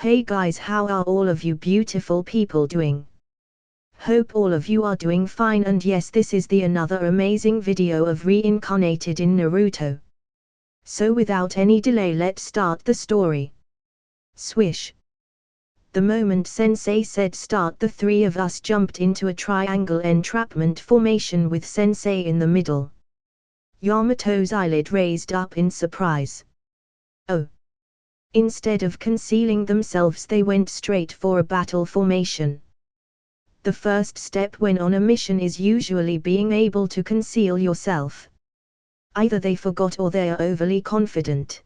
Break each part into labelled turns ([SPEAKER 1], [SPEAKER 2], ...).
[SPEAKER 1] Hey guys, how are all of you beautiful people doing? Hope all of you are doing fine, and yes, this is the another amazing video of Reincarnated in Naruto. So without any delay, let's start the story. Swish. The moment Sensei said start, the three of us jumped into a triangle entrapment formation with Sensei in the middle. Yamato's eyelid raised up in surprise. Oh. Instead of concealing themselves, they went straight for a battle formation. The first step when on a mission is usually being able to conceal yourself. Either they forgot or they are overly confident.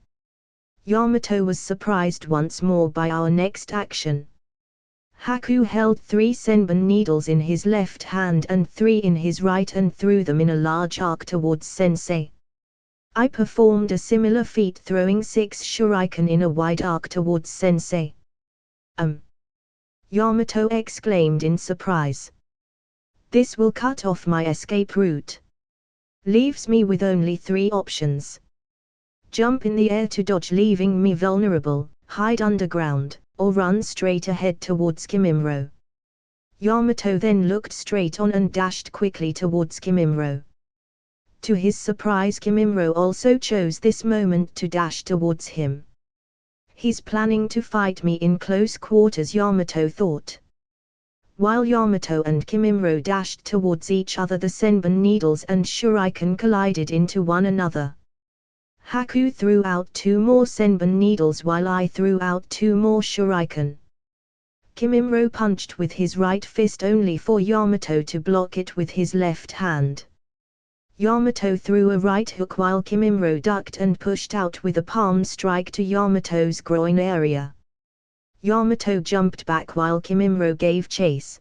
[SPEAKER 1] Yamato was surprised once more by our next action. Haku held 3 senbon needles in his left hand and 3 in his right and threw them in a large arc towards Sensei. I performed a similar feat, throwing 6 shuriken in a wide arc towards Sensei. Yamato exclaimed in surprise. This will cut off my escape route. Leaves me with only 3 options. Jump in the air to dodge, leaving me vulnerable, hide underground, or run straight ahead towards Kimimaro. Yamato then looked straight on and dashed quickly towards Kimimaro. To his surprise, Kimimaro also chose this moment to dash towards him. He's planning to fight me in close quarters, Yamato thought. While Yamato and Kimimaro dashed towards each other, the senbon needles and shuriken collided into one another. Haku threw out 2 more senbon needles while I threw out 2 more shuriken. Kimimaro punched with his right fist only for Yamato to block it with his left hand. Yamato threw a right hook while Kimimaro ducked and pushed out with a palm strike to Yamato's groin area. Yamato jumped back while Kimimaro gave chase.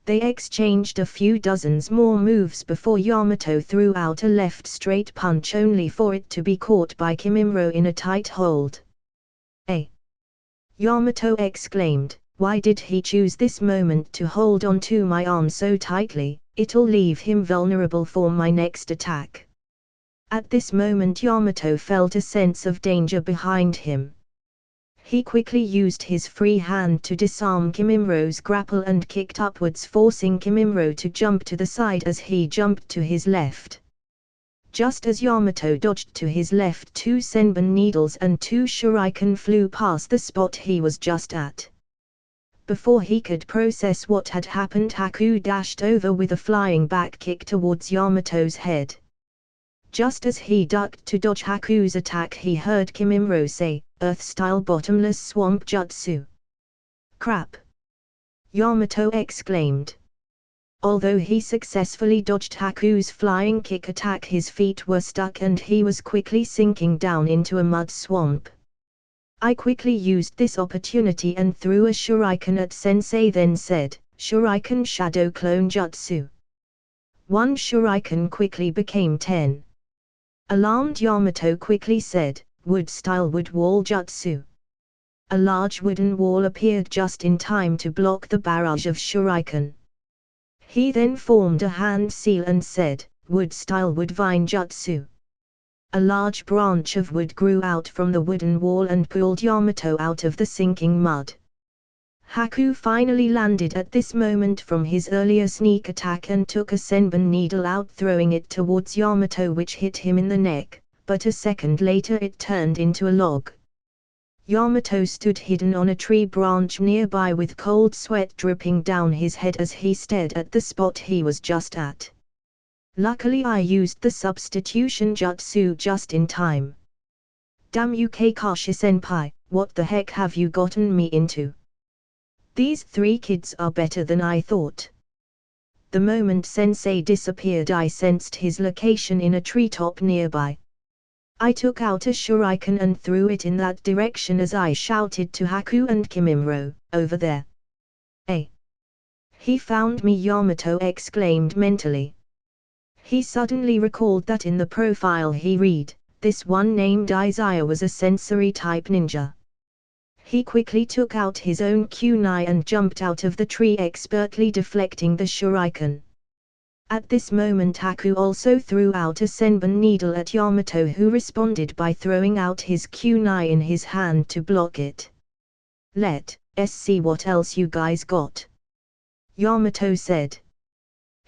[SPEAKER 1] They exchanged a few dozens more moves before Yamato threw out a left straight punch only for it to be caught by Kimimaro in a tight hold. "Hey!" Yamato exclaimed, "Why did he choose this moment to hold on to my arm so tightly? It'll leave him vulnerable for my next attack." At this moment Yamato felt a sense of danger behind him. He quickly used his free hand to disarm Kimimaro's grapple and kicked upwards, forcing Kimimaro to jump to the side as he jumped to his left. Just as Yamato dodged to his left, 2 senbon needles and 2 shuriken flew past the spot he was just at. Before he could process what had happened, Haku dashed over with a flying back kick towards Yamato's head. Just as he ducked to dodge Haku's attack, he heard Kimimaro say, "Earth-style bottomless swamp jutsu." "Crap!" Yamato exclaimed. Although he successfully dodged Haku's flying kick attack, his feet were stuck and he was quickly sinking down into a mud swamp. I quickly used this opportunity and threw a shuriken at Sensei, then said, "Shuriken Shadow Clone Jutsu." 1 shuriken quickly became 10. Alarmed Yamato quickly said, "Wood-style wood wall jutsu." A large wooden wall appeared just in time to block the barrage of shuriken. He then formed a hand seal and said, "Wood-style wood vine jutsu." A large branch of wood grew out from the wooden wall and pulled Yamato out of the sinking mud. Haku finally landed at this moment from his earlier sneak attack and took a senbon needle out, throwing it towards Yamato, which hit him in the neck, but a second later it turned into a log. Yamato stood hidden on a tree branch nearby with cold sweat dripping down his head as he stared at the spot he was just at. Luckily I used the substitution jutsu just in time. "Damn you, Kakashi-senpai, what the heck have you gotten me into? These 3 kids are better than I thought." The moment Sensei disappeared, I sensed his location in a treetop nearby. I took out a shuriken and threw it in that direction as I shouted to Haku and Kimimaro, "Over there." "Hey! He found me!" Yamato exclaimed mentally. He suddenly recalled that in the profile he read, this one named Izaya was a sensory-type ninja. He quickly took out his own kunai and jumped out of the tree, expertly deflecting the shuriken. At this moment Haku also threw out a senbon needle at Yamato, who responded by throwing out his kunai in his hand to block it. Let's see what else you guys got," Yamato said.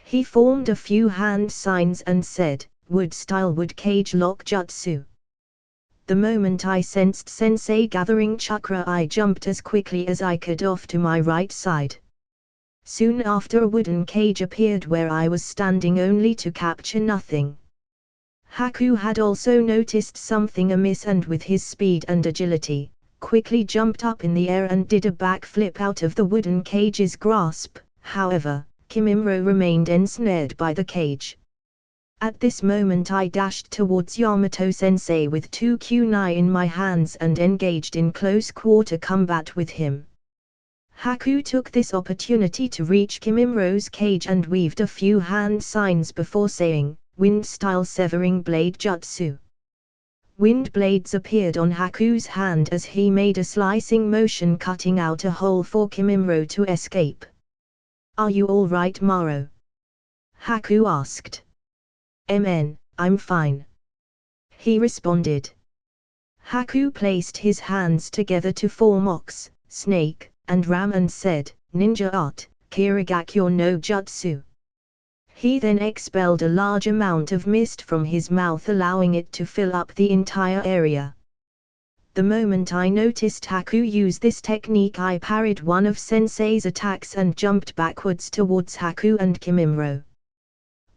[SPEAKER 1] He formed a few hand signs and said, "Wood-style wood cage lock jutsu." The moment I sensed Sensei gathering chakra, I jumped as quickly as I could off to my right side. Soon after, a wooden cage appeared where I was standing, only to capture nothing. Haku had also noticed something amiss and with his speed and agility, quickly jumped up in the air and did a backflip out of the wooden cage's grasp. However, Kimimaro remained ensnared by the cage. At this moment I dashed towards Yamato-sensei with 2 kunai in my hands and engaged in close quarter combat with him. Haku took this opportunity to reach Kimimaro's cage and weaved a few hand signs before saying, "Wind-style severing blade jutsu." Wind blades appeared on Haku's hand as he made a slicing motion, cutting out a hole for Kimimaro to escape. "Are you all right, Maro?" Haku asked. I'm fine," he responded. Haku placed his hands together to form ox, snake, and ram and said, "Ninja art, Kirigakyo no jutsu." He then expelled a large amount of mist from his mouth, allowing it to fill up the entire area. The moment I noticed Haku use this technique, I parried one of Sensei's attacks and jumped backwards towards Haku and Kimimaro.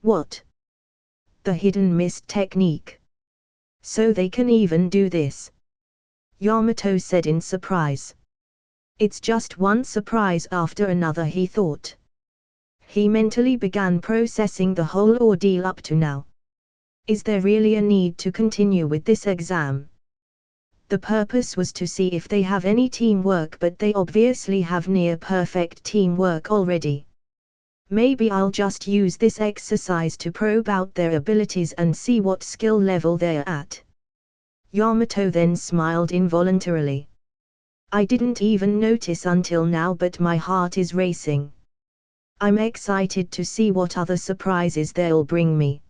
[SPEAKER 1] "What? The hidden mist technique? So they can even do this?" Yamato said in surprise. "It's just one surprise after another," he thought. He mentally began processing the whole ordeal up to now. Is there really a need to continue with this exam? The purpose was to see if they have any teamwork, but they obviously have near-perfect teamwork already. Maybe I'll just use this exercise to probe out their abilities and see what skill level they're at. Yamato then smiled involuntarily. I didn't even notice until now, but my heart is racing. I'm excited to see what other surprises they'll bring me.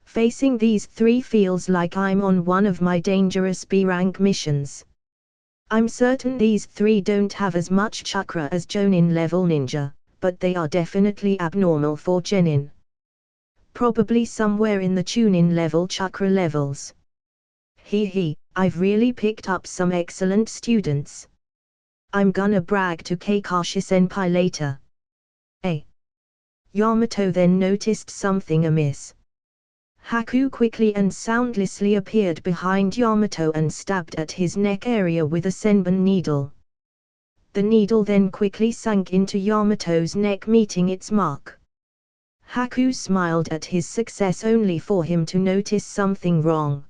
[SPEAKER 1] Facing these 3 feels like I'm on one of my dangerous B-rank missions. I'm certain these 3 don't have as much chakra as Chunin level ninja, but they are definitely abnormal for genin. Probably somewhere in the Chunin level chakra levels. I've really picked up some excellent students. I'm gonna brag to Kakashi-senpai later. Yamato then noticed something amiss. Haku quickly and soundlessly appeared behind Yamato and stabbed at his neck area with a senbon needle. The needle then quickly sank into Yamato's neck, meeting its mark. Haku smiled at his success, only for him to notice something wrong.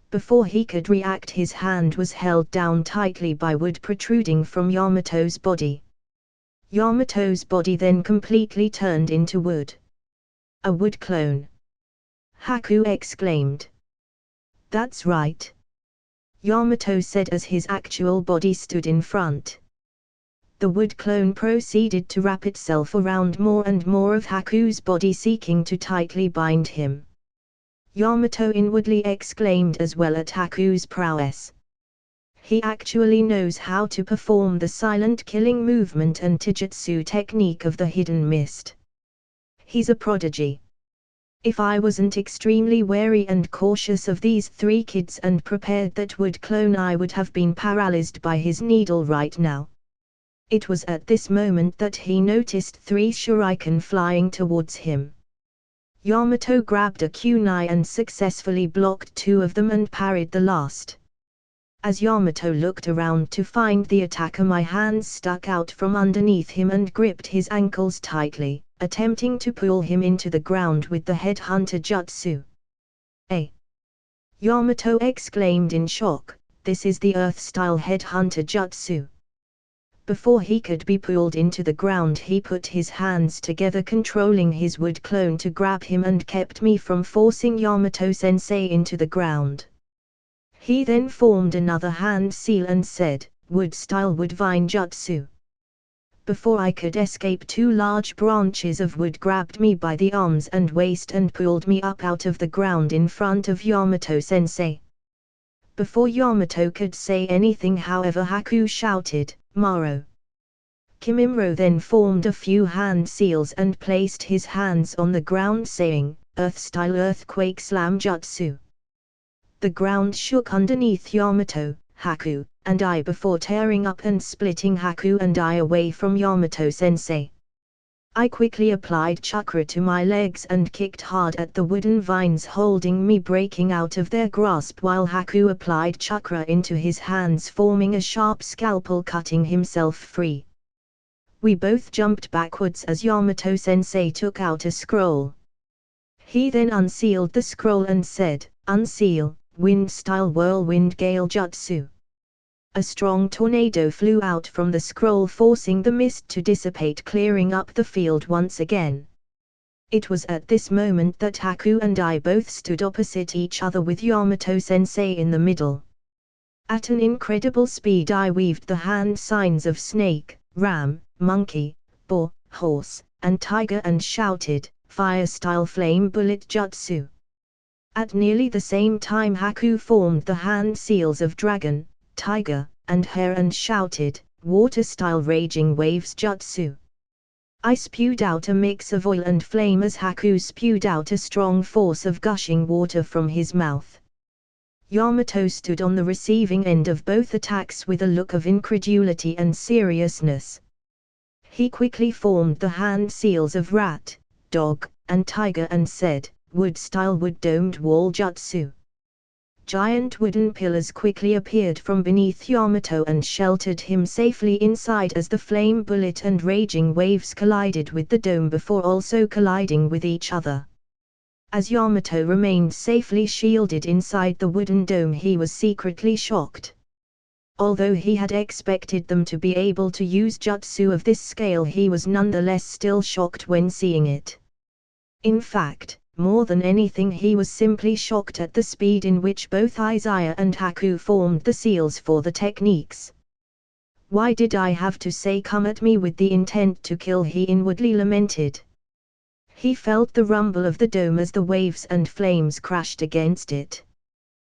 [SPEAKER 1] Before he could react, his hand was held down tightly by wood protruding from Yamato's body. Yamato's body then completely turned into wood. A wood clone! Haku exclaimed. That's right, Yamato said as his actual body stood in front. The wood clone proceeded to wrap itself around more and more of Haku's body, seeking to tightly bind him. Yamato inwardly exclaimed as well at Haku's prowess. He actually knows how to perform the silent killing movement and taijutsu technique of the hidden mist. He's a prodigy. If I wasn't extremely wary and cautious of these 3 kids and prepared that wood clone, I would have been paralyzed by his needle right now. It was at this moment that he noticed 3 shuriken flying towards him. Yamato grabbed a kunai and successfully blocked 2 of them and parried the last. As Yamato looked around to find the attacker, my hands stuck out from underneath him and gripped his ankles tightly, attempting to pull him into the ground with the headhunter jutsu. Yamato exclaimed in shock, this is the earth-style headhunter jutsu. Before he could be pulled into the ground, he put his hands together, controlling his wood clone to grab him and kept me from forcing Yamato-sensei into the ground. He then formed another hand seal and said, wood-style wood vine jutsu. Before I could escape, 2 large branches of wood grabbed me by the arms and waist and pulled me up out of the ground in front of Yamato-sensei. Before Yamato could say anything, however, Haku shouted, "Maro!" Kimimaro then formed a few hand seals and placed his hands on the ground, saying, "Earth-style earthquake slam jutsu." The ground shook underneath Yamato, Haku, and I before tearing up and splitting Haku and I away from Yamato-sensei. I quickly applied chakra to my legs and kicked hard at the wooden vines holding me, breaking out of their grasp, while Haku applied chakra into his hands, forming a sharp scalpel, cutting himself free. We both jumped backwards as Yamato-sensei took out a scroll. He then unsealed the scroll and said, "Unseal, wind-style whirlwind gale jutsu." A strong tornado flew out from the scroll, forcing the mist to dissipate, clearing up the field once again. It was at this moment that Haku and I both stood opposite each other with Yamato-sensei in the middle. At an incredible speed I weaved the hand signs of snake, ram, monkey, boar, horse, and tiger and shouted, "Fire-style flame bullet jutsu." At nearly the same time Haku formed the hand seals of dragon, tiger, and hare and shouted, "Water-style raging waves jutsu." I spewed out a mix of oil and flame as Haku spewed out a strong force of gushing water from his mouth. Yamato stood on the receiving end of both attacks with a look of incredulity and seriousness. He quickly formed the hand seals of rat, dog, and tiger and said, "Wood-style wood-domed wall jutsu." Giant wooden pillars quickly appeared from beneath Yamato and sheltered him safely inside as the flame bullet and raging waves collided with the dome before also colliding with each other. As Yamato remained safely shielded inside the wooden dome, he was secretly shocked. Although he had expected them to be able to use jutsu of this scale, he was nonetheless still shocked when seeing it. In fact, more than anything, he was simply shocked at the speed in which both Izaya and Haku formed the seals for the techniques. "Why did I have to say come at me with the intent to kill?" he inwardly lamented. He felt the rumble of the dome as the waves and flames crashed against it.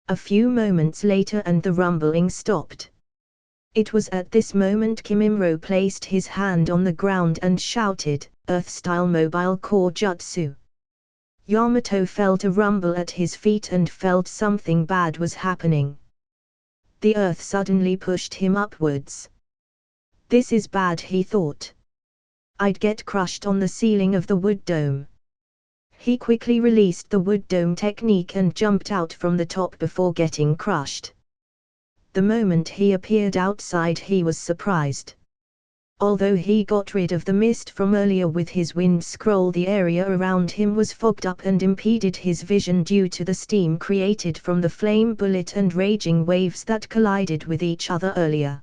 [SPEAKER 1] A few moments later and the rumbling stopped. It was at this moment Kimimaro placed his hand on the ground and shouted, "Earth-style mobile core jutsu." Yamato felt a rumble at his feet and felt something bad was happening. The earth suddenly pushed him upwards. "This is bad," he thought. "I'd get crushed on the ceiling of the wood dome." He quickly released the wood dome technique and jumped out from the top before getting crushed. The moment he appeared outside, he was surprised. Although he got rid of the mist from earlier with his wind scroll, the area around him was fogged up and impeded his vision due to the steam created from the flame bullet and raging waves that collided with each other earlier.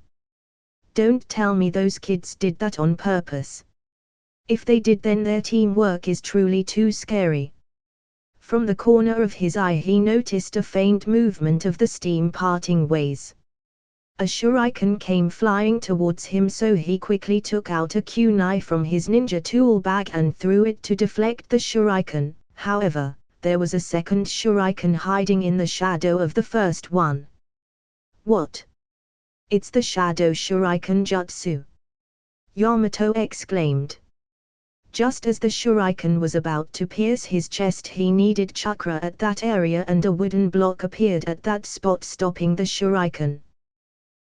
[SPEAKER 1] "Don't tell me those kids did that on purpose. If they did, then their teamwork is truly too scary." From the corner of his eye he noticed a faint movement of the steam parting ways. A shuriken came flying towards him, so he quickly took out a kunai from his ninja tool bag and threw it to deflect the shuriken. However, there was a second shuriken hiding in the shadow of the first one. "What? It's the shadow shuriken jutsu!" Yamato exclaimed. Just as the shuriken was about to pierce his chest, he needed chakra at that area and a wooden block appeared at that spot, stopping the shuriken.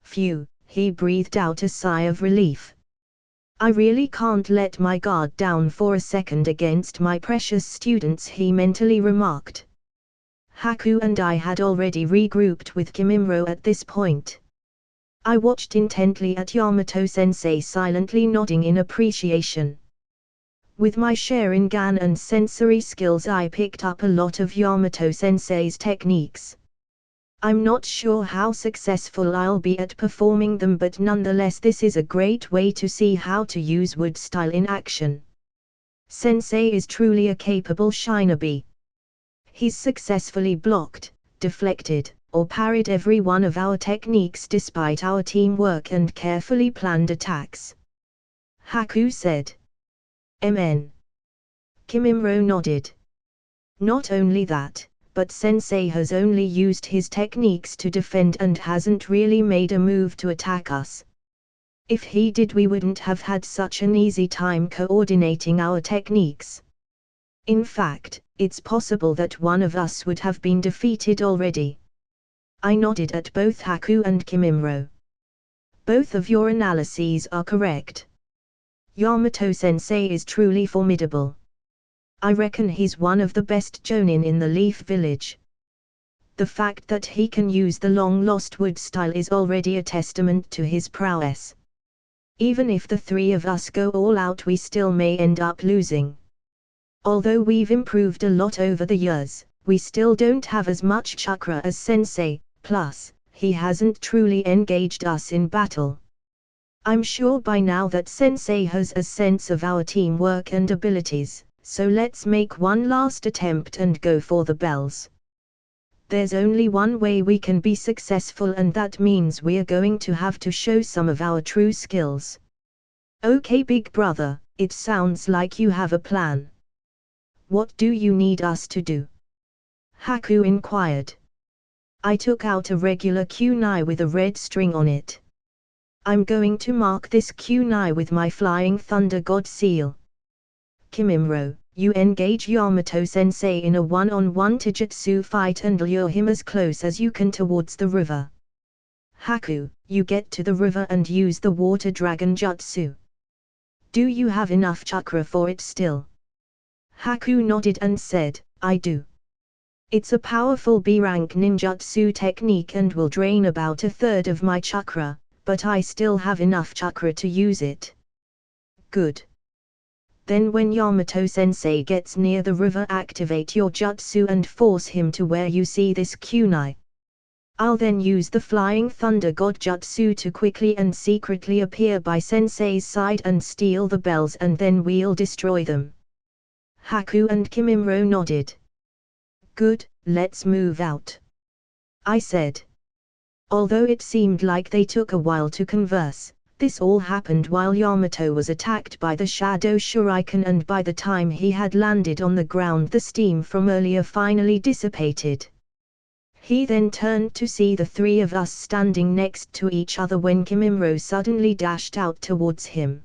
[SPEAKER 1] "Phew," he breathed out a sigh of relief. "I really can't let my guard down for a second against my precious students," he mentally remarked. Haku and I had already regrouped with Kimimaro at this point. I watched intently at Yamato-sensei, silently nodding in appreciation. With my Sharingan and sensory skills, I picked up a lot of Yamato-sensei's techniques. I'm not sure how successful I'll be at performing them, but nonetheless this is a great way to see how to use wood style in action. Sensei is truly a capable shinobi. He's successfully blocked, deflected, or parried every one of our techniques despite our teamwork and carefully planned attacks. Haku said. "Amen." Kimimaro nodded. "Not only that, but Sensei has only used his techniques to defend and hasn't really made a move to attack us. If he did, we wouldn't have had such an easy time coordinating our techniques. In fact, it's possible that one of us would have been defeated already. I nodded at both Haku and Kimimaro. Both of your analyses are correct. Yamato-sensei is truly formidable. I reckon he's one of the best Chunin in the Leaf Village. The fact that he can use the long-lost wood style is already a testament to his prowess. Even if the three of us go all out, we still may end up losing. Although we've improved a lot over the years, we still don't have as much chakra as Sensei, plus, he hasn't truly engaged us in battle. I'm sure by now that Sensei has a sense of our teamwork and abilities, so let's make one last attempt and go for the bells. There's only one way we can be successful, and that means we're going to have to show some of our true skills. Okay, big brother, it sounds like you have a plan. What do you need us to do? Haku inquired. I took out a regular kunai with a red string on it. I'm going to mark this kunai with my Flying Thunder God seal. Kimimaro, you engage Yamato-sensei in a one-on-one taijutsu fight and lure him as close as you can towards the river. Haku, you get to the river and use the water dragon jutsu. Do you have enough chakra for it still? Haku nodded and said, I do. It's a powerful B-rank ninjutsu technique and will drain about a third of my chakra, but I still have enough chakra to use it. Good. Then when Yamato-sensei gets near the river, activate your jutsu and force him to where you see this kunai. I'll then use the Flying Thunder God jutsu to quickly and secretly appear by Sensei's side and steal the bells, and then we'll destroy them. Haku and Kimimaro nodded. Good, let's move out. I said. Although it seemed like they took a while to converse, this all happened while Yamato was attacked by the Shadow Shuriken, and by the time he had landed on the ground the steam from earlier finally dissipated. He then turned to see the three of us standing next to each other when Kimimaro suddenly dashed out towards him.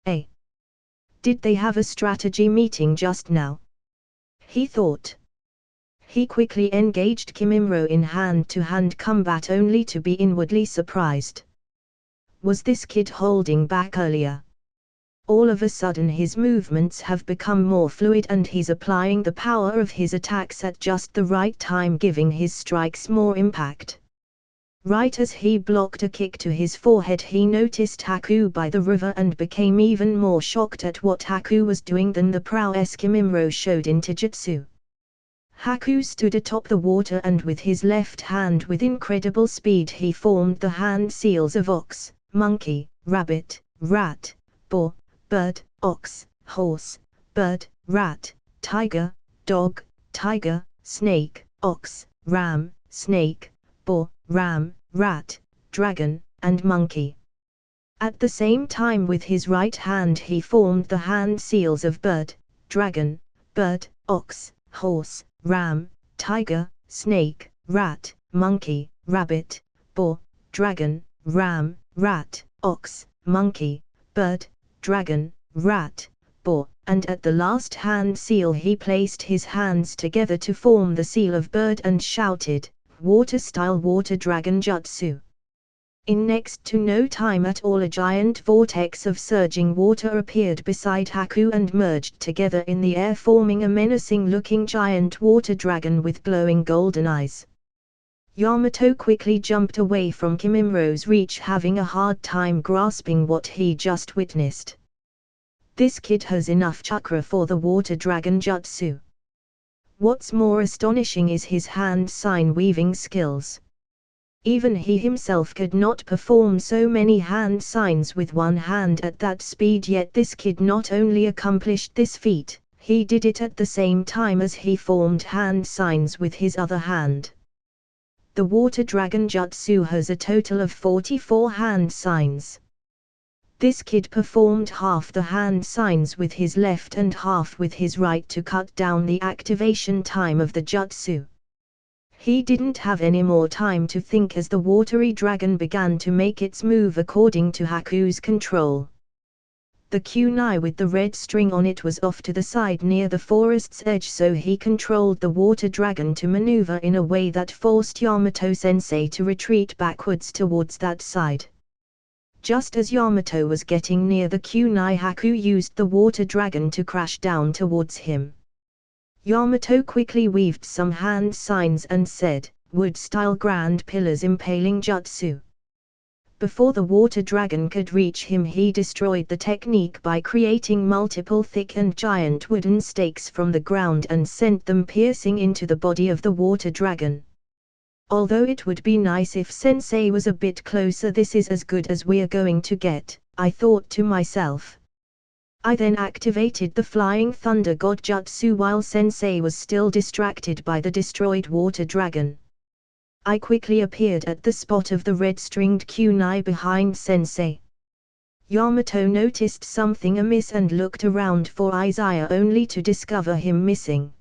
[SPEAKER 1] Hey! Did they have a strategy meeting just now? He thought. He quickly engaged Kimimaro in hand-to-hand combat, only to be inwardly surprised. Was this kid holding back earlier? All of a sudden his movements have become more fluid and he's applying the power of his attacks at just the right time, giving his strikes more impact. Right as he blocked a kick to his forehead, he noticed Haku by the river and became even more shocked at what Haku was doing than the prowess Kimimaro showed in taijutsu. Haku stood atop the water and with his left hand with incredible speed he formed the hand seals of ox, monkey, rabbit, rat, boar, bird, ox, horse, bird, rat, tiger, dog, tiger, snake, ox, ram, snake, boar, ram, rat, dragon, and monkey. At the same time with his right hand he formed the hand seals of bird, dragon, bird, ox, horse, ram, tiger, snake, rat, monkey, rabbit, boar, dragon, ram, rat, ox, monkey, bird, dragon, rat, boar, and at the last hand seal he placed his hands together to form the seal of bird and shouted, Water-style water dragon jutsu. In next to no time at all a giant vortex of surging water appeared beside Haku and merged together in the air, forming a menacing-looking giant water dragon with glowing golden eyes. Yamato quickly jumped away from Kimimaro's reach, having a hard time grasping what he just witnessed. This kid has enough chakra for the water dragon jutsu. What's more astonishing is his hand sign weaving skills. Even he himself could not perform so many hand signs with one hand at that speed, yet this kid not only accomplished this feat, he did it at the same time as he formed hand signs with his other hand. The water dragon jutsu has a total of 44 hand signs. This kid performed half the hand signs with his left and half with his right to cut down the activation time of the jutsu. He didn't have any more time to think as the watery dragon began to make its move according to Haku's control. The kunai with the red string on it was off to the side near the forest's edge, so he controlled the water dragon to maneuver in a way that forced Yamato-sensei to retreat backwards towards that side. Just as Yamato was getting near the kunai, Haku used the water dragon to crash down towards him. Yamato quickly weaved some hand signs and said, "Wood-style grand pillars impaling jutsu." Before the water dragon could reach him, he destroyed the technique by creating multiple thick and giant wooden stakes from the ground and sent them piercing into the body of the water dragon. Although it would be nice if Sensei was a bit closer, this is as good as we're going to get, I thought to myself. I then activated the Flying Thunder God Jutsu while Sensei was still distracted by the destroyed water dragon. I quickly appeared at the spot of the red-stringed kunai behind Sensei. Yamato noticed something amiss and looked around for Izaya, only to discover him missing.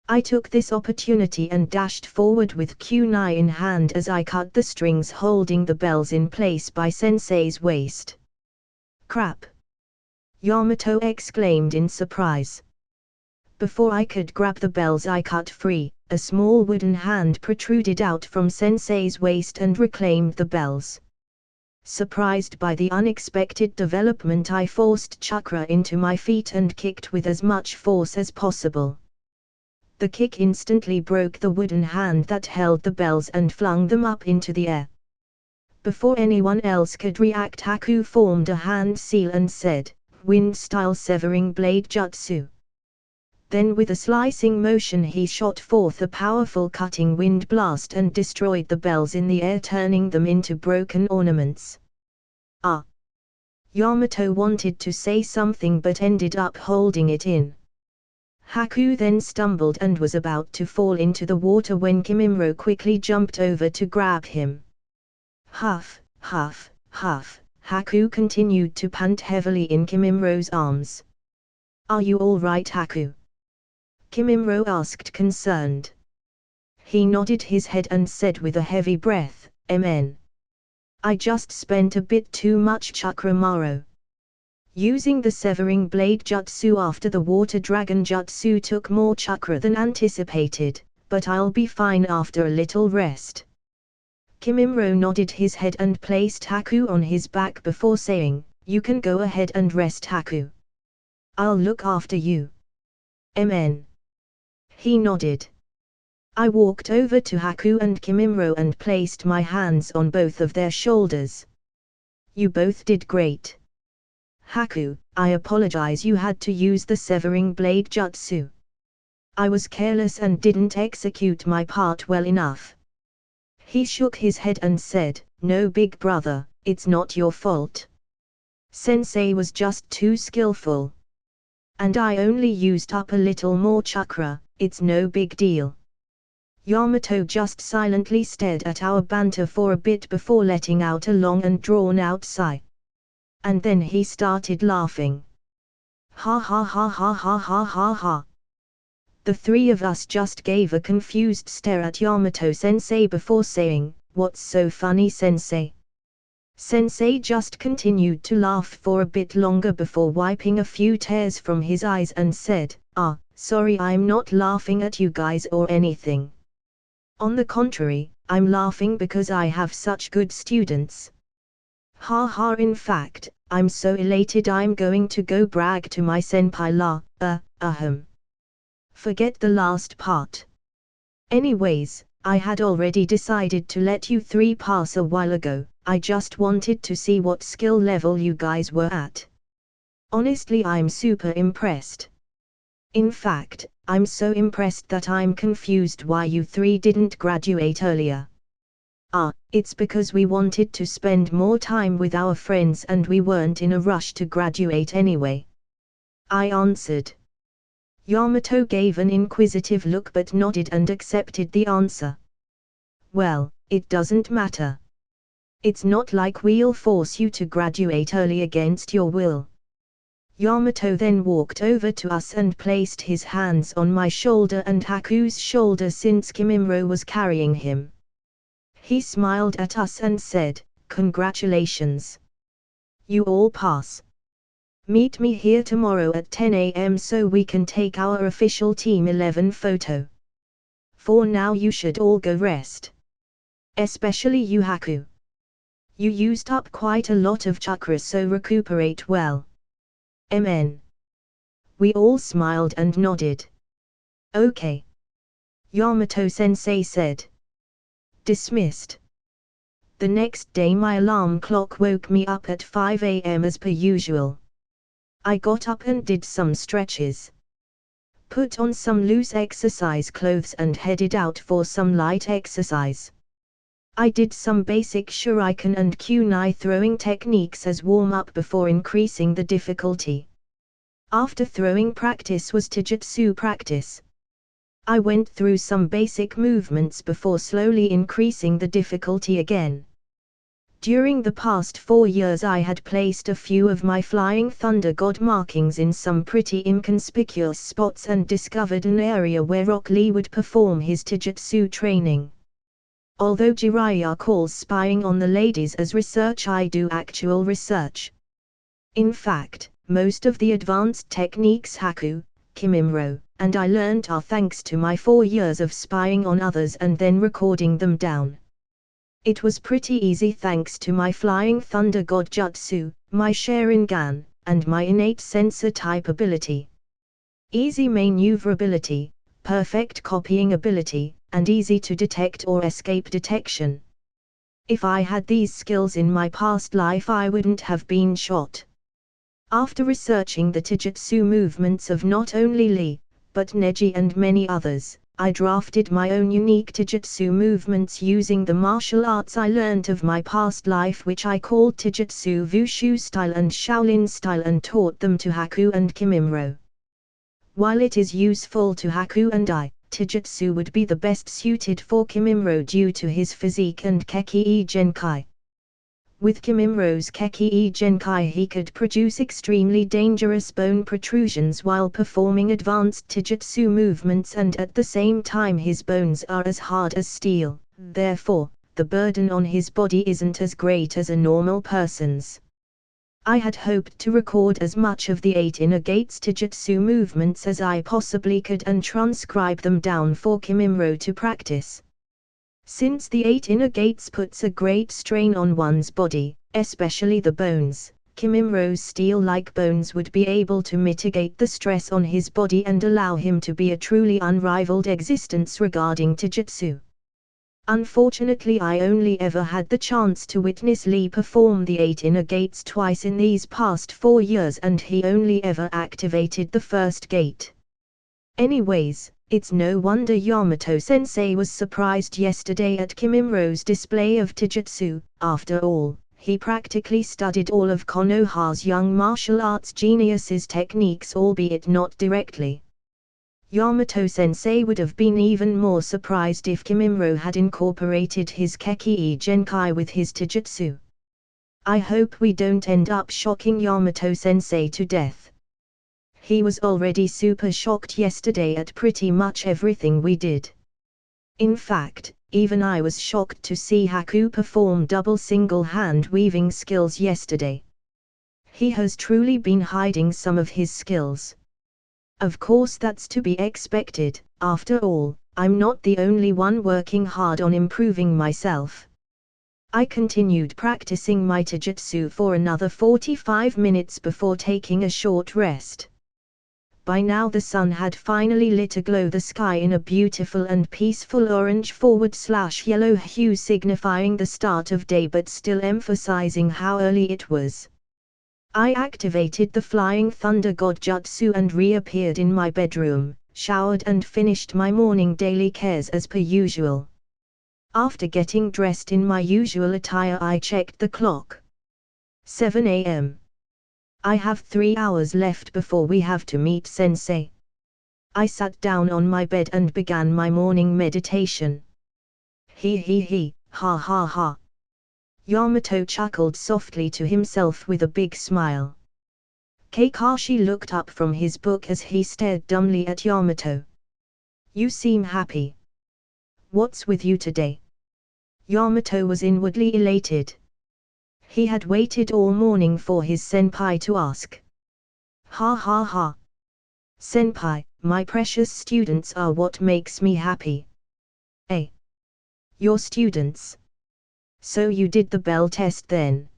[SPEAKER 1] I took this opportunity and dashed forward with kunai in hand as I cut the strings holding the bells in place by Sensei's waist. "Crap!" Yamato exclaimed in surprise. Before I could grab the bells, I cut free. A small wooden hand protruded out from Sensei's waist and reclaimed the bells. Surprised by the unexpected development, I forced chakra into my feet and kicked with as much force as possible. The kick instantly broke the wooden hand that held the bells and flung them up into the air. Before anyone else could react, Haku formed a hand seal and said, "Wind-style severing blade jutsu." Then with a slicing motion he shot forth a powerful cutting wind blast and destroyed the bells in the air, turning them into broken ornaments. "Ah!" Yamato wanted to say something but ended up holding it in. Haku then stumbled and was about to fall into the water when Kimimaro quickly jumped over to grab him. Huff, huff, huff, Haku continued to pant heavily in Kimimaro's arms. "Are you all right, Haku?" Kimimaro asked, concerned. He nodded his head and said with a heavy breath, "Amen. I just spent a bit too much chakra Maro. Using the severing blade jutsu after the water dragon jutsu took more chakra than anticipated, but I'll be fine after a little rest." Kimimaro nodded his head and placed Haku on his back before saying, "You can go ahead and rest, Haku. I'll look after you." "Amen." He nodded. I walked over to Haku and Kimimaro and placed my hands on both of their shoulders. "You both did great. Haku, I apologize you had to use the severing blade jutsu. I was careless and didn't execute my part well enough." He shook his head and said, "No, big brother, it's not your fault. Sensei was just too skillful. And I only used up a little more chakra, it's no big deal." Yamato just silently stared at our banter for a bit before letting out a long and drawn-out sigh. And then he started laughing. "Ha ha ha ha ha ha ha ha." The three of us just gave a confused stare at Yamato-sensei before saying, "What's so funny, Sensei?" Sensei just continued to laugh for a bit longer before wiping a few tears from his eyes and said, Sorry, I'm not laughing at you guys or anything. On the contrary, I'm laughing because I have such good students. Ha ha, in fact, I'm so elated I'm going to go brag to my senpai ahem. Forget the last part. Anyways, I had already decided to let you three pass a while ago, I just wanted to see what skill level you guys were at. Honestly, I'm super impressed. In fact, I'm so impressed that I'm confused why you three didn't graduate earlier. It's because we wanted to spend more time with our friends and we weren't in a rush to graduate anyway. I answered. Yamato gave an inquisitive look but nodded and accepted the answer. Well, it doesn't matter. It's not like we'll force you to graduate early against your will. Yamato then walked over to us and placed his hands on my shoulder and Haku's shoulder since Kimimro was carrying him. He smiled at us and said, "Congratulations. You all pass. Meet me here tomorrow at 10 a.m. so we can take our official Team 11 photo. For now you should all go rest. Especially you Haku. You used up quite a lot of chakra, so recuperate well." Amen. We all smiled and nodded. "Okay," Yamato-sensei said. Dismissed. The next day my alarm clock woke me up at 5 a.m. as per usual. I got up and did some stretches. Put on some loose exercise clothes and headed out for some light exercise. I did some basic shuriken and kunai throwing techniques as warm-up before increasing the difficulty. After throwing practice was taijutsu practice. I went through some basic movements before slowly increasing the difficulty again. During the past 4 years I had placed a few of my Flying Thunder God markings in some pretty inconspicuous spots and discovered an area where Rock Lee would perform his taijutsu training. Although Jiraiya calls spying on the ladies as research, I do actual research. In fact, most of the advanced techniques Haku, Kimimro, and I learnt are thanks to my 4 years of spying on others and then recording them down. It was pretty easy thanks to my Flying Thunder God Jutsu, my Sharingan, and my innate sensor type ability. Easy maneuverability, perfect copying ability, and easy to detect or escape detection. If I had these skills in my past life I wouldn't have been shot. After researching the taijutsu movements of not only Lee, but Neji and many others, I drafted my own unique taijutsu movements using the martial arts I learnt of my past life, which I called taijutsu Wushu style and Shaolin style, and taught them to Haku and Kimimro. While it is useful to Haku and I, taijutsu would be the best suited for Kimimro due to his physique and Keki-e Genkai. With Kimimro's Keki-e Genkai he could produce extremely dangerous bone protrusions while performing advanced taijutsu movements, and at the same time his bones are as hard as steel, therefore, the burden on his body isn't as great as a normal person's. I had hoped to record as much of the 8 inner gates taijutsu movements as I possibly could and transcribe them down for Kimimro to practice. Since the 8 inner gates puts a great strain on one's body, especially the bones, Kimimro's steel-like bones would be able to mitigate the stress on his body and allow him to be a truly unrivaled existence regarding taijutsu. Unfortunately I only ever had the chance to witness Lee perform the 8 inner gates twice in these past 4 years, and he only ever activated the first gate. Anyways, it's no wonder Yamato-sensei was surprised yesterday at Kimimro's display of taijutsu. After all, he practically studied all of Konoha's young martial arts geniuses' techniques, albeit not directly. Yamato-sensei would have been even more surprised if Kimimro had incorporated his Keki-e Genkai with his taijutsu. I hope we don't end up shocking Yamato-sensei to death. He was already super shocked yesterday at pretty much everything we did. In fact, even I was shocked to see Haku perform double single-hand weaving skills yesterday. He has truly been hiding some of his skills. Of course that's to be expected, after all, I'm not the only one working hard on improving myself. I continued practicing my taijutsu for another 45 minutes before taking a short rest. By now the sun had finally lit aglow the sky in a beautiful and peaceful orange/yellow hue, signifying the start of day but still emphasizing how early it was. I activated the Flying Thunder God Jutsu and reappeared in my bedroom, showered and finished my morning daily cares as per usual. After getting dressed in my usual attire I checked the clock. 7 a.m. I have 3 hours left before we have to meet Sensei. I sat down on my bed and began my morning meditation. He, ha ha ha. Yamato chuckled softly to himself with a big smile. Kakashi looked up from his book as he stared dumbly at Yamato. You seem happy. What's with you today? Yamato was inwardly elated. He had waited all morning for his senpai to ask. Ha ha ha. Senpai, my precious students are what makes me happy. Eh? Your students? So you did the bell test then?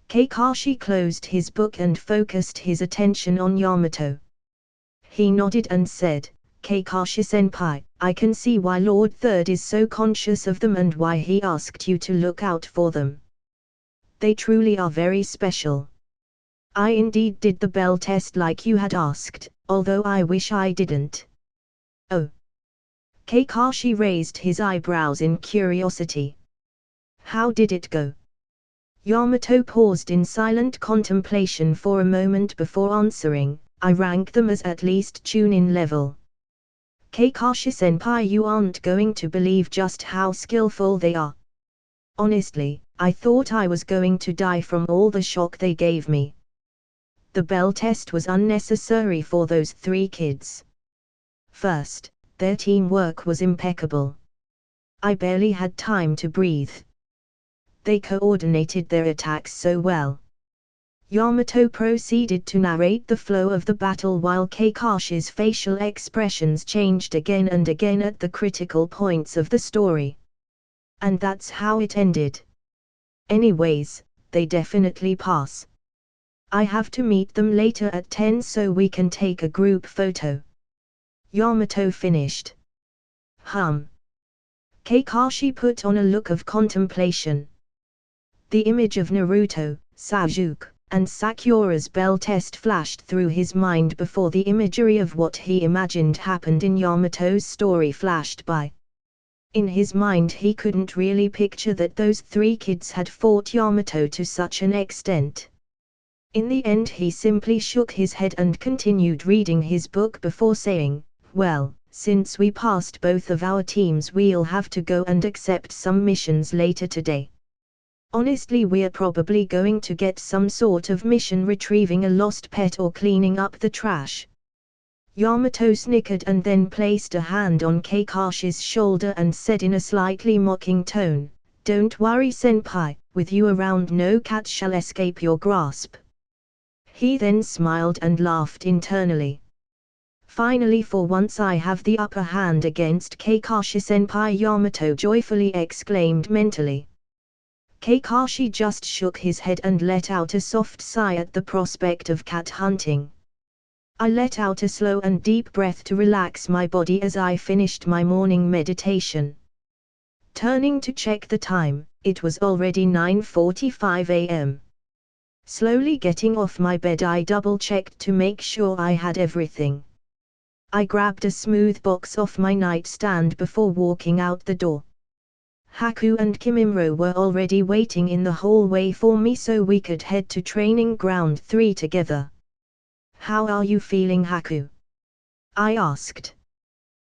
[SPEAKER 1] Kakashi closed his book and focused his attention on Yamato. He nodded and said, Kakashi-senpai, I can see why Lord Third is so conscious of them and why he asked you to look out for them. They truly are very special. I indeed did the bell test like you had asked, although I wish I didn't. Oh. Kakashi raised his eyebrows in curiosity. How did it go? Yamato paused in silent contemplation for a moment before answering, I rank them as at least Chunin level. Kakashi-senpai, you aren't going to believe just how skillful they are. Honestly, I thought I was going to die from all the shock they gave me. The bell test was unnecessary for those 3 kids. First, their teamwork was impeccable. I barely had time to breathe. They coordinated their attacks so well. Yamato proceeded to narrate the flow of the battle while Kakashi's facial expressions changed again and again at the critical points of the story. And that's how it ended. Anyways, they definitely pass. I have to meet them later at 10 so we can take a group photo. Yamato finished. Kakashi put on a look of contemplation. The image of Naruto, Sasuke, and Sakura's bell test flashed through his mind before the imagery of what he imagined happened in Yamato's story flashed by. In his mind he couldn't really picture that those 3 kids had fought Yamato to such an extent. In the end he simply shook his head and continued reading his book before saying, well, since we passed both of our teams we'll have to go and accept some missions later today. Honestly, we're probably going to get some sort of mission retrieving a lost pet or cleaning up the trash. Yamato snickered and then placed a hand on Kakashi's shoulder and said in a slightly mocking tone, Don't worry senpai, with you around no cat shall escape your grasp. He then smiled and laughed internally. Finally, for once I have the upper hand against Kakashi-senpai, Yamato joyfully exclaimed mentally. Kakashi just shook his head and let out a soft sigh at the prospect of cat hunting. I let out a slow and deep breath to relax my body as I finished my morning meditation. Turning to check the time, it was already 9:45 a.m. Slowly getting off my bed, I double-checked to make sure I had everything. I grabbed a smooth box off my nightstand before walking out the door. Haku and Kimimaro were already waiting in the hallway for me so we could head to Training Ground 3 together. How are you feeling, Haku? I asked.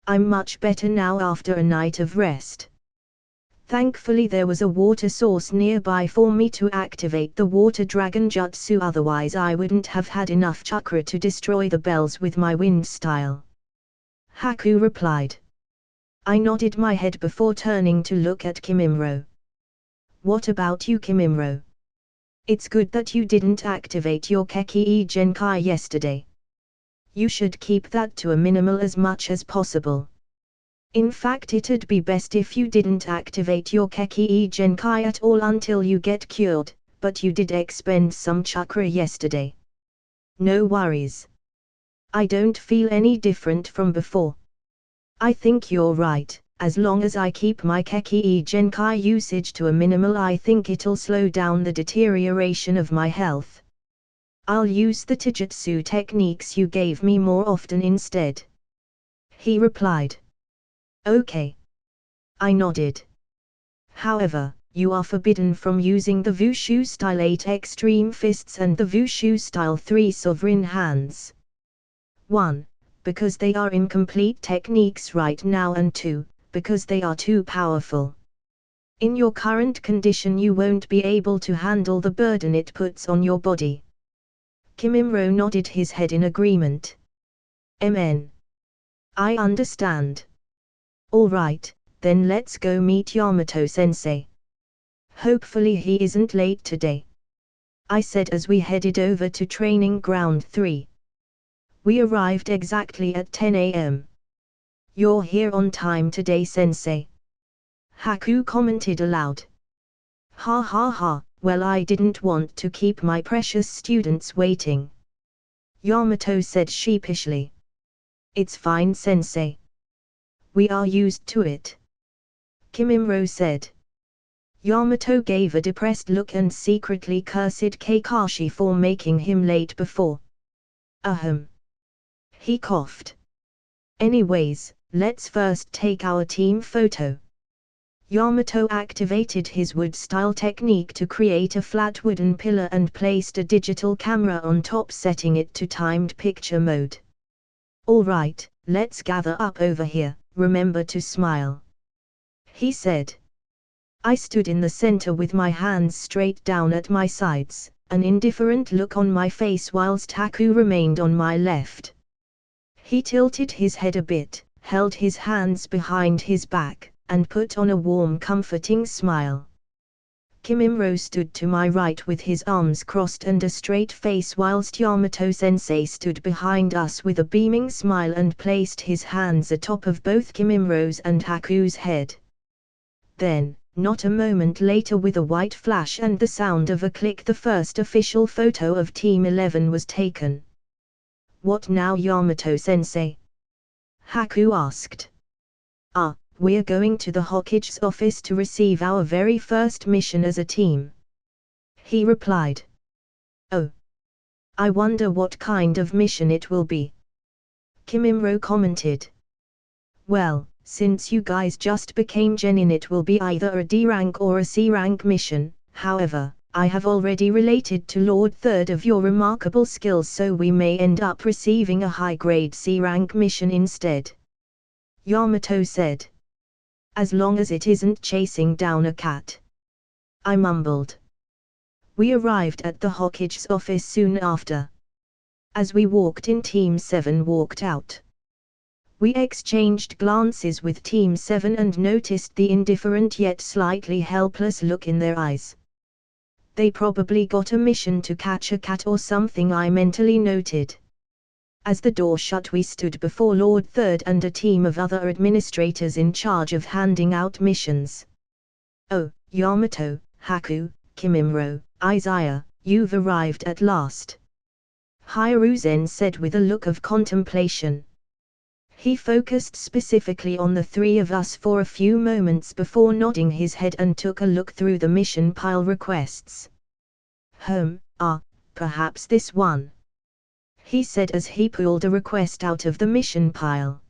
[SPEAKER 1] I'm much better now after a night of rest. Thankfully there was a water source nearby for me to activate the water dragon jutsu, otherwise I wouldn't have had enough chakra to destroy the bells with my wind style. Haku replied. I nodded my head before turning to look at Kimimaro. What about you, Kimimaro? It's good that you didn't activate your Keki Genkai yesterday. You should keep that to a minimal as much as possible. In fact, it'd be best if you didn't activate your Keki Genkai at all until you get cured, but you did expend some chakra yesterday. No worries. I don't feel any different from before. I think you're right, as long as I keep my Keki Genkai usage to a minimal I think it'll slow down the deterioration of my health. I'll use the Taijutsu techniques you gave me more often instead. He replied. Okay. I nodded. However, you are forbidden from using the Wushu Style 8 Extreme Fists and the Wushu Style 3 Sovereign Hands. 1. Because they are incomplete techniques right now, and 2. Because they are too powerful. In your current condition you won't be able to handle the burden it puts on your body. Kimimro nodded his head in agreement. "Amen. I understand. All right, then let's go meet Yamato-sensei. Hopefully he isn't late today," I said as we headed over to Training Ground 3. We arrived exactly at 10 a.m. "You're here on time today, sensei," Haku commented aloud. "Ha ha ha, well I didn't want to keep my precious students waiting," Yamato said sheepishly. "It's fine, sensei. We are used to it," Kimimro said. Yamato gave a depressed look and secretly cursed Kakashi for making him late before. "Ahem." He coughed. "Anyways, let's first take our team photo." Yamato activated his wood-style technique to create a flat wooden pillar and placed a digital camera on top, setting it to timed picture mode. "All right, let's gather up over here, remember to smile," he said. I stood in the center with my hands straight down at my sides, an indifferent look on my face whilst Haku remained on my left. He tilted his head a bit, held his hands behind his back, and put on a warm, comforting smile. Kimimro stood to my right with his arms crossed and a straight face, whilst Yamato-sensei stood behind us with a beaming smile and placed his hands atop of both Kimimro's and Haku's head. Then, not a moment later, with a white flash and the sound of a click, the first official photo of Team 11 was taken. "What now, Yamato-sensei?" Haku asked. We're going to the Hokage's office to receive our very first mission as a team," he replied. "Oh. I wonder what kind of mission it will be," Kimimro commented. "Well, since you guys just became genin, it will be either a D rank or a C rank mission. However, I have already related to Lord Third of your remarkable skills, so we may end up receiving a high-grade C rank mission instead," Yamato said. "As long as it isn't chasing down a cat," I mumbled. We arrived at the Hokage's office soon after. As we walked in, Team 7 walked out. We exchanged glances with Team 7 and noticed the indifferent yet slightly helpless look in their eyes. They probably got a mission to catch a cat or something, I mentally noted. As the door shut, we stood before Lord Third and a team of other administrators in charge of handing out missions. "Oh, Yamato, Haku, Kimimro, Izaya, you've arrived at last," Hiruzen said with a look of contemplation. He focused specifically on the three of us for a few moments before nodding his head and took a look through the mission pile requests. Perhaps this one," he said as he pulled a request out of the mission pile.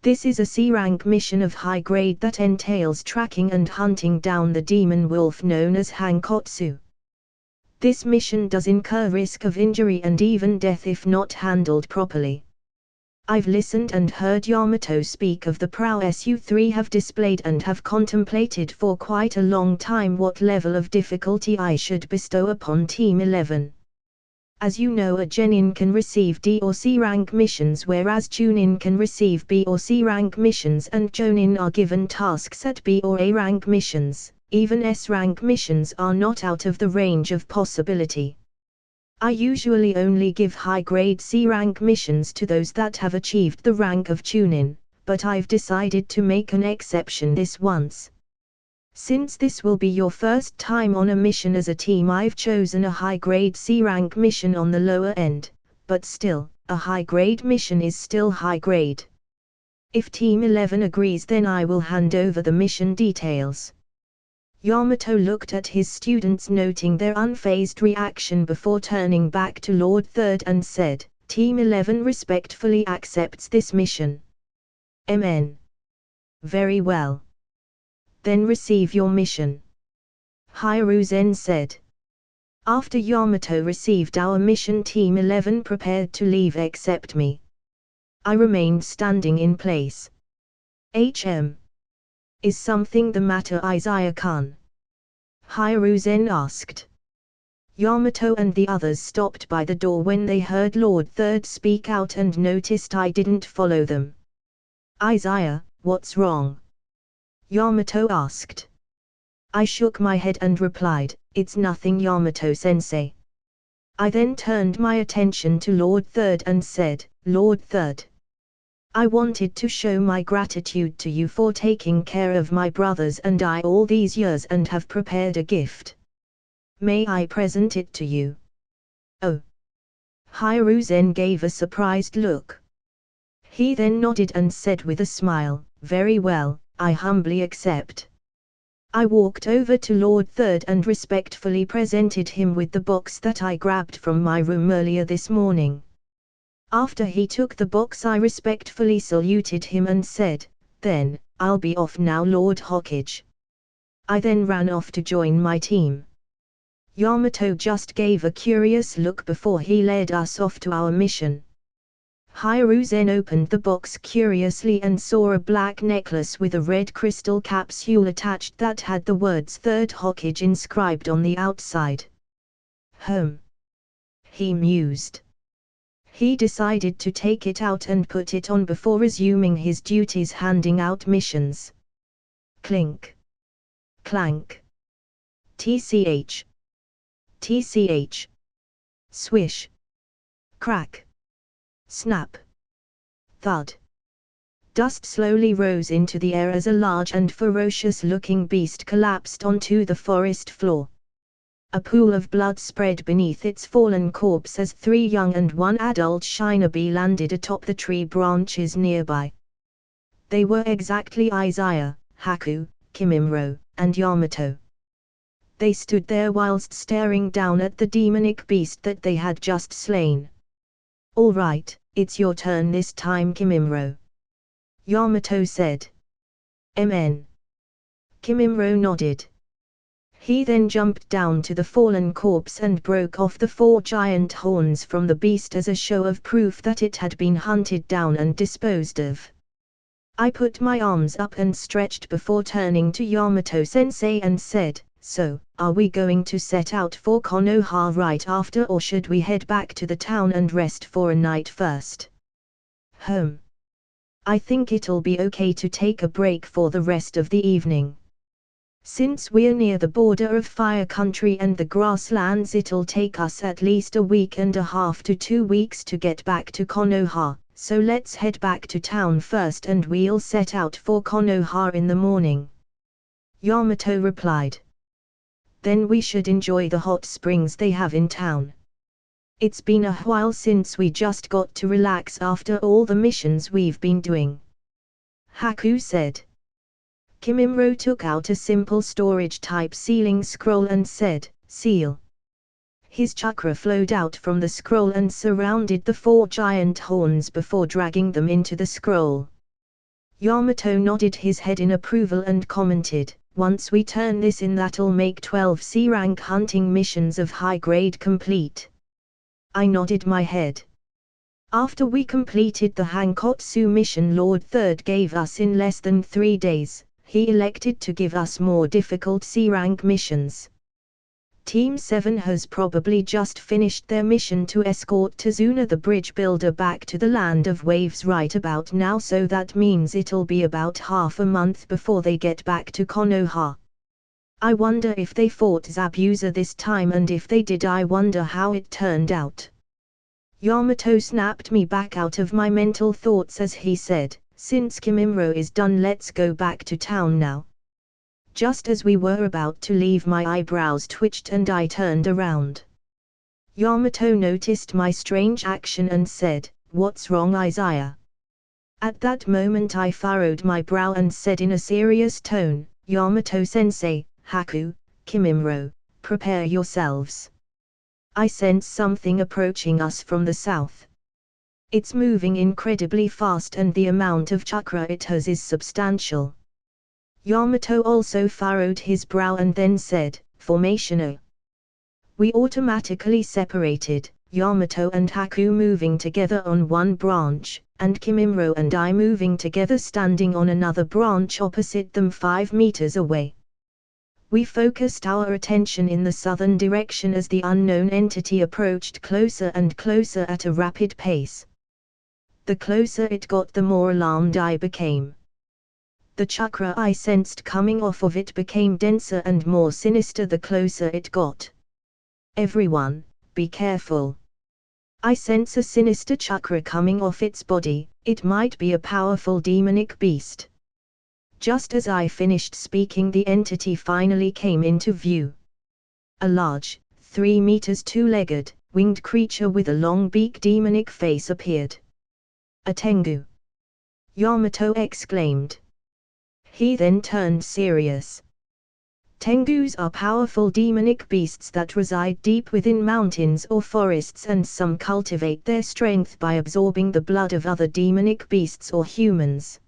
[SPEAKER 1] "This is a C-rank mission of high grade that entails tracking and hunting down the demon wolf known as Hankotsu. This mission does incur risk of injury and even death if not handled properly. I've listened and heard Yamato speak of the prowess you three have displayed and have contemplated for quite a long time what level of difficulty I should bestow upon Team 11. As you know, a genin can receive D or C rank missions, whereas Chunin can receive B or C rank missions, and Jonin are given tasks at B or A rank missions. Even S rank missions are not out of the range of possibility. I usually only give high-grade C-rank missions to those that have achieved the rank of Chunin, but I've decided to make an exception this once. Since this will be your first time on a mission as a team, I've chosen a high-grade C-rank mission on the lower end, but still, a high-grade mission is still high-grade. If Team 11 agrees, then I will hand over the mission details." Yamato looked at his students, noting their unfazed reaction before turning back to Lord Third and said, "Team 11 respectfully accepts this mission." "Amen. Very well. Then receive your mission," Hiruzen said. After Yamato received our mission, Team 11 prepared to leave except me. I remained standing in place. Is something the matter, Izaya-kun? Hiruzen asked. Yamato and the others stopped by the door when they heard Lord Third speak out and noticed I didn't follow them. Izaya, what's wrong? Yamato asked. I shook my head and replied, it's nothing, Yamato-sensei. I then turned my attention to Lord Third and said, Lord Third, I wanted to show my gratitude to you for taking care of my brothers and I all these years and have prepared a gift. May I present it to you? Oh. Hiruzen gave a surprised look. He then nodded and said with a smile, very well, I humbly accept. I walked over to Lord Third and respectfully presented him with the box that I grabbed from my room earlier this morning. After he took the box, I respectfully saluted him and said, then, I'll be off now, Lord Hokage. I then ran off to join my team. Yamato just gave a curious look before he led us off to our mission. Hiruzen opened the box curiously and saw a black necklace with a red crystal capsule attached that had the words Third Hokage inscribed on the outside. He mused. He decided to take it out and put it on before resuming his duties handing out missions. Clink. Clank. TCH. TCH. Swish. Crack. Snap. Thud. Dust slowly rose into the air as a large and ferocious-looking beast collapsed onto the forest floor. A pool of blood spread beneath its fallen corpse as 3 young and 1 adult shinobi landed atop the tree branches nearby. They were exactly Izaya, Haku, Kimimaro, and Yamato. They stood there whilst staring down at the demonic beast that they had just slain. All right, it's your turn this time, Kimimaro. Yamato said. Amen. Kimimaro nodded. He then jumped down to the fallen corpse and broke off the 4 giant horns from the beast as a show of proof that it had been hunted down and disposed of. I put my arms up and stretched before turning to Yamato-sensei and said, so, are we going to set out for Konoha right after, or should we head back to the town and rest for a night first? I think it'll be okay to take a break for the rest of the evening. Since we're near the border of Fire Country and the grasslands, it'll take us at least a week and a half to 2 weeks to get back to Konoha, so let's head back to town first and we'll set out for Konoha in the morning. Yamato replied. Then we should enjoy the hot springs they have in town. It's been a while since we just got to relax after all the missions we've been doing. Haku said. Kimimaro took out a simple storage-type sealing scroll and said, seal. His chakra flowed out from the scroll and surrounded the 4 giant horns before dragging them into the scroll. Yamato nodded his head in approval and commented, once we turn this in, that'll make 12 C-rank hunting missions of high grade complete. I nodded my head. After we completed the Hankotsu mission Lord Third gave us in less than 3 days, he elected to give us more difficult C-rank missions. Team 7 has probably just finished their mission to escort Tazuna the bridge builder back to the Land of Waves right about now, so that means it'll be about half a month before they get back to Konoha. I wonder if they fought Zabuza this time, and if they did, I wonder how it turned out. Yamato snapped me back out of my mental thoughts as he said, since Kimimaro is done, let's go back to town now. Just as we were about to leave, my eyebrows twitched and I turned around. Yamato noticed my strange action and said, what's wrong, Izaya? At that moment I furrowed my brow and said in a serious tone, Yamato-sensei, Haku, Kimimaro, prepare yourselves. I sense something approaching us from the south. It's moving incredibly fast and the amount of chakra it has is substantial. Yamato also furrowed his brow and then said, Formation O. We automatically separated, Yamato and Haku moving together on one branch, and Kimimro and I moving together standing on another branch opposite them 5 meters away. We focused our attention in the southern direction as the unknown entity approached closer and closer at a rapid pace. The closer it got, the more alarmed I became. The chakra I sensed coming off of it became denser and more sinister the closer it got. Everyone, be careful. I sense a sinister chakra coming off its body, it might be a powerful demonic beast. Just as I finished speaking, the entity finally came into view. A large, 3 meters 2-legged, winged creature with a long beak demonic face appeared. A Tengu! Yamato exclaimed. He then turned serious. Tengus are powerful demonic beasts that reside deep within mountains or forests, and some cultivate their strength by absorbing the blood of other demonic beasts or humans.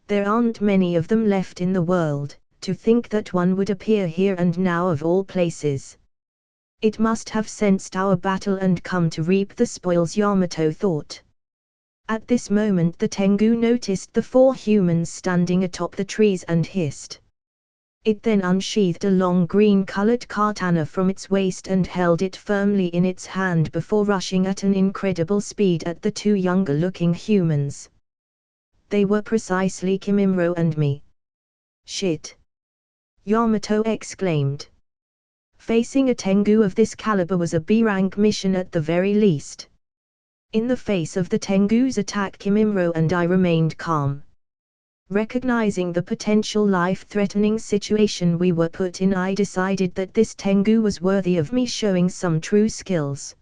[SPEAKER 1] There aren't many of them left in the world. To think that one would appear here and now of all places. It must have sensed our battle and come to reap the spoils, Yamato thought. At this moment the Tengu noticed the 4 humans standing atop the trees and hissed. It then unsheathed a long green-colored katana from its waist and held it firmly in its hand before rushing at an incredible speed at the 2 younger-looking humans. They were precisely Kimimro and me. Shit! Yamato exclaimed. Facing a Tengu of this caliber was a B-rank mission at the very least. In the face of the Tengu's attack, Kimimro and I remained calm. Recognizing the potential life-threatening situation we were put in, I decided that this Tengu was worthy of me showing some true skills.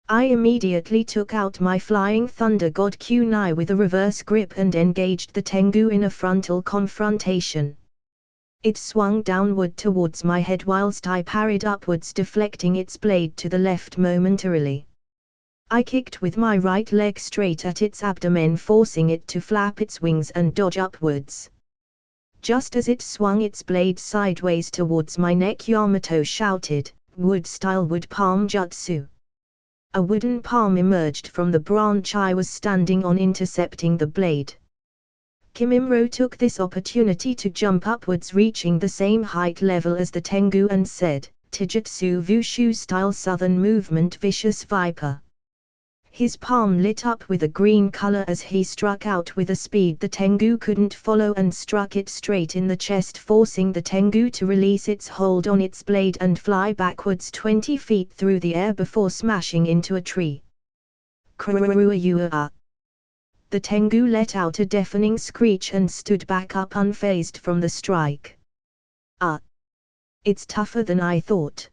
[SPEAKER 1] I immediately took out my Flying Thunder God Kunai with a reverse grip and engaged the Tengu in a frontal confrontation. It swung downward towards my head whilst I parried upwards, deflecting its blade to the left momentarily. I kicked with my right leg straight at its abdomen, forcing it to flap its wings and dodge upwards. Just as it swung its blade sideways towards my neck, Yamato shouted, "Wood-style wood palm jutsu." A wooden palm emerged from the branch I was standing on, intercepting the blade. Kimimro took this opportunity to jump upwards, reaching the same height level as the Tengu, and said, "Taijutsu Wushu style southern movement vicious viper." His palm lit up with a green color as he struck out with a speed the Tengu couldn't follow and struck it straight in the chest, forcing the Tengu to release its hold on its blade and fly backwards 20 feet through the air before smashing into a tree. The Tengu let out a deafening screech and stood back up unfazed from the strike. It's tougher than I thought.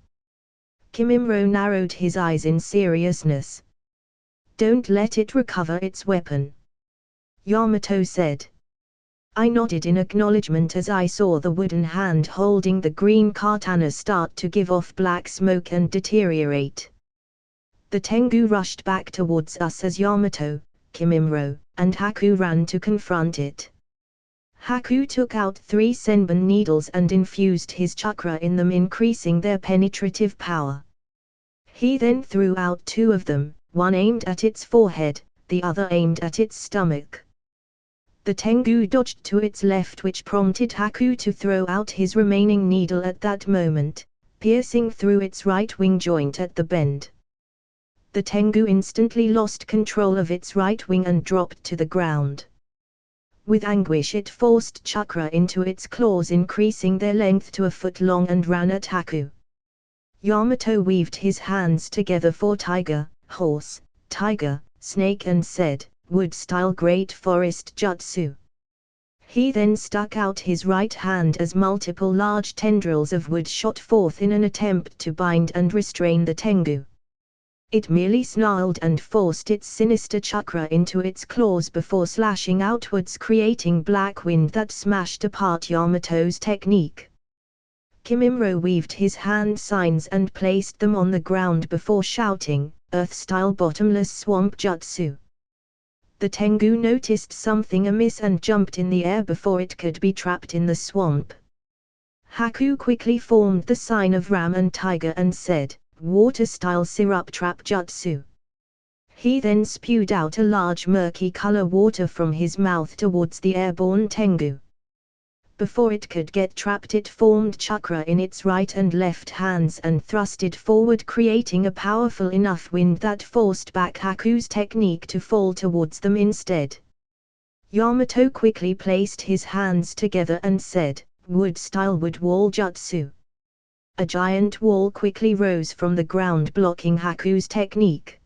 [SPEAKER 1] Kimimro narrowed his eyes in seriousness. Don't let it recover its weapon, Yamato said. I nodded in acknowledgement as I saw the wooden hand holding the green katana start to give off black smoke and deteriorate. The Tengu rushed back towards us as Yamato, Kimimro, and Haku ran to confront it. Haku took out 3 senbon needles and infused his chakra in them, increasing their penetrative power. He then threw out 2 of them, one aimed at its forehead, the other aimed at its stomach. The Tengu dodged to its left, which prompted Haku to throw out his remaining needle at that moment, piercing through its right wing joint at the bend. The Tengu instantly lost control of its right wing and dropped to the ground. With anguish it forced chakra into its claws, increasing their length to a foot long, and ran at Haku. Yamato weaved his hands together for tiger, horse, tiger, snake, and said, "Wood-style great forest jutsu." He then stuck out his right hand as multiple large tendrils of wood shot forth in an attempt to bind and restrain the Tengu. It merely snarled and forced its sinister chakra into its claws before slashing outwards, creating black wind that smashed apart Yamato's technique. Kimimro weaved his hand signs and placed them on the ground before shouting, "Earth-style bottomless swamp jutsu." The Tengu noticed something amiss and jumped in the air before it could be trapped in the swamp. Haku quickly formed the sign of ram and tiger and said, "Water-style syrup trap jutsu." He then spewed out a large murky color water from his mouth towards the airborne Tengu. Before it could get trapped, it formed chakra in its right and left hands and thrust it forward, creating a powerful enough wind that forced back Haku's technique to fall towards them instead. Yamato quickly placed his hands together and said, "Wood-style wood wall jutsu." A giant wall quickly rose from the ground, blocking Haku's technique.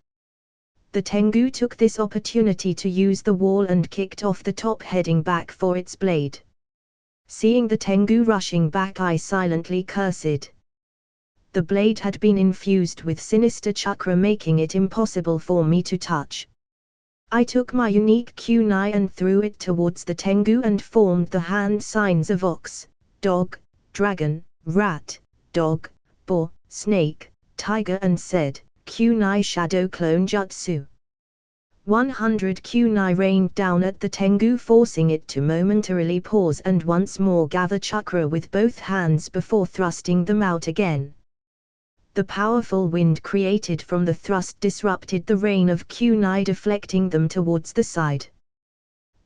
[SPEAKER 1] The Tengu took this opportunity to use the wall and kicked off the top, heading back for its blade. Seeing the Tengu rushing back, I silently cursed. The blade had been infused with sinister chakra, making it impossible for me to touch. I took my unique kunai and threw it towards the Tengu and formed the hand signs of ox, dog, dragon, rat, dog, boar, snake, tiger, and said, "Kunai Shadow Clone Jutsu." 100 kunai rained down at the Tengu, forcing it to momentarily pause and once more gather chakra with both hands before thrusting them out again. The powerful wind created from the thrust disrupted the rain of kunai, deflecting them towards the side.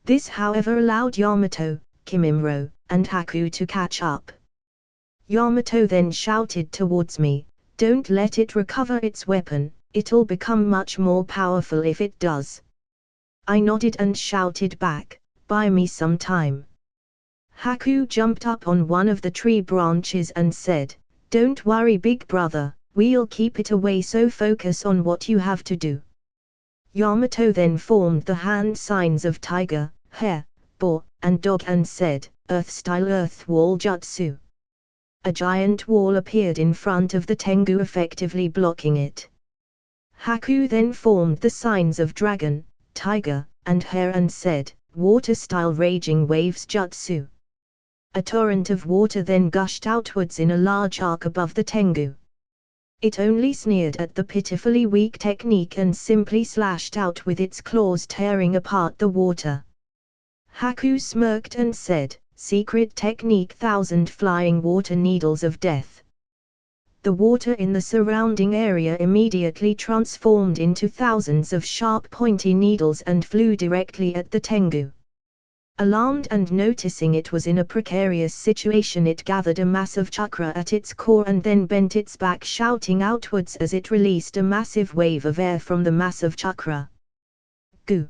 [SPEAKER 1] This, however, allowed Yamato, Kimimaro, and Haku to catch up. Yamato then shouted towards me, "Don't let it recover its weapon, it'll become much more powerful if it does." I nodded and shouted back, "Buy me some time." Haku jumped up on one of the tree branches and said, "Don't worry, big brother, we'll keep it away, so focus on what you have to do." Yamato then formed the hand signs of tiger, hare, boar, and dog and said, "Earth-style earth wall jutsu." A giant wall appeared in front of the Tengu, effectively blocking it. Haku then formed the signs of dragon, tiger, and hare and said, "Water-style raging waves jutsu." A torrent of water then gushed outwards in a large arc above the Tengu. It only sneered at the pitifully weak technique and simply slashed out with its claws, tearing apart the water. Haku smirked and said, "Secret technique, 1,000 flying water needles of death." The water in the surrounding area immediately transformed into thousands of sharp pointy needles and flew directly at the Tengu. Alarmed and noticing it was in a precarious situation, it gathered a mass of chakra at its core and then bent its back, shouting outwards as it released a massive wave of air from the mass of chakra. "Goo!"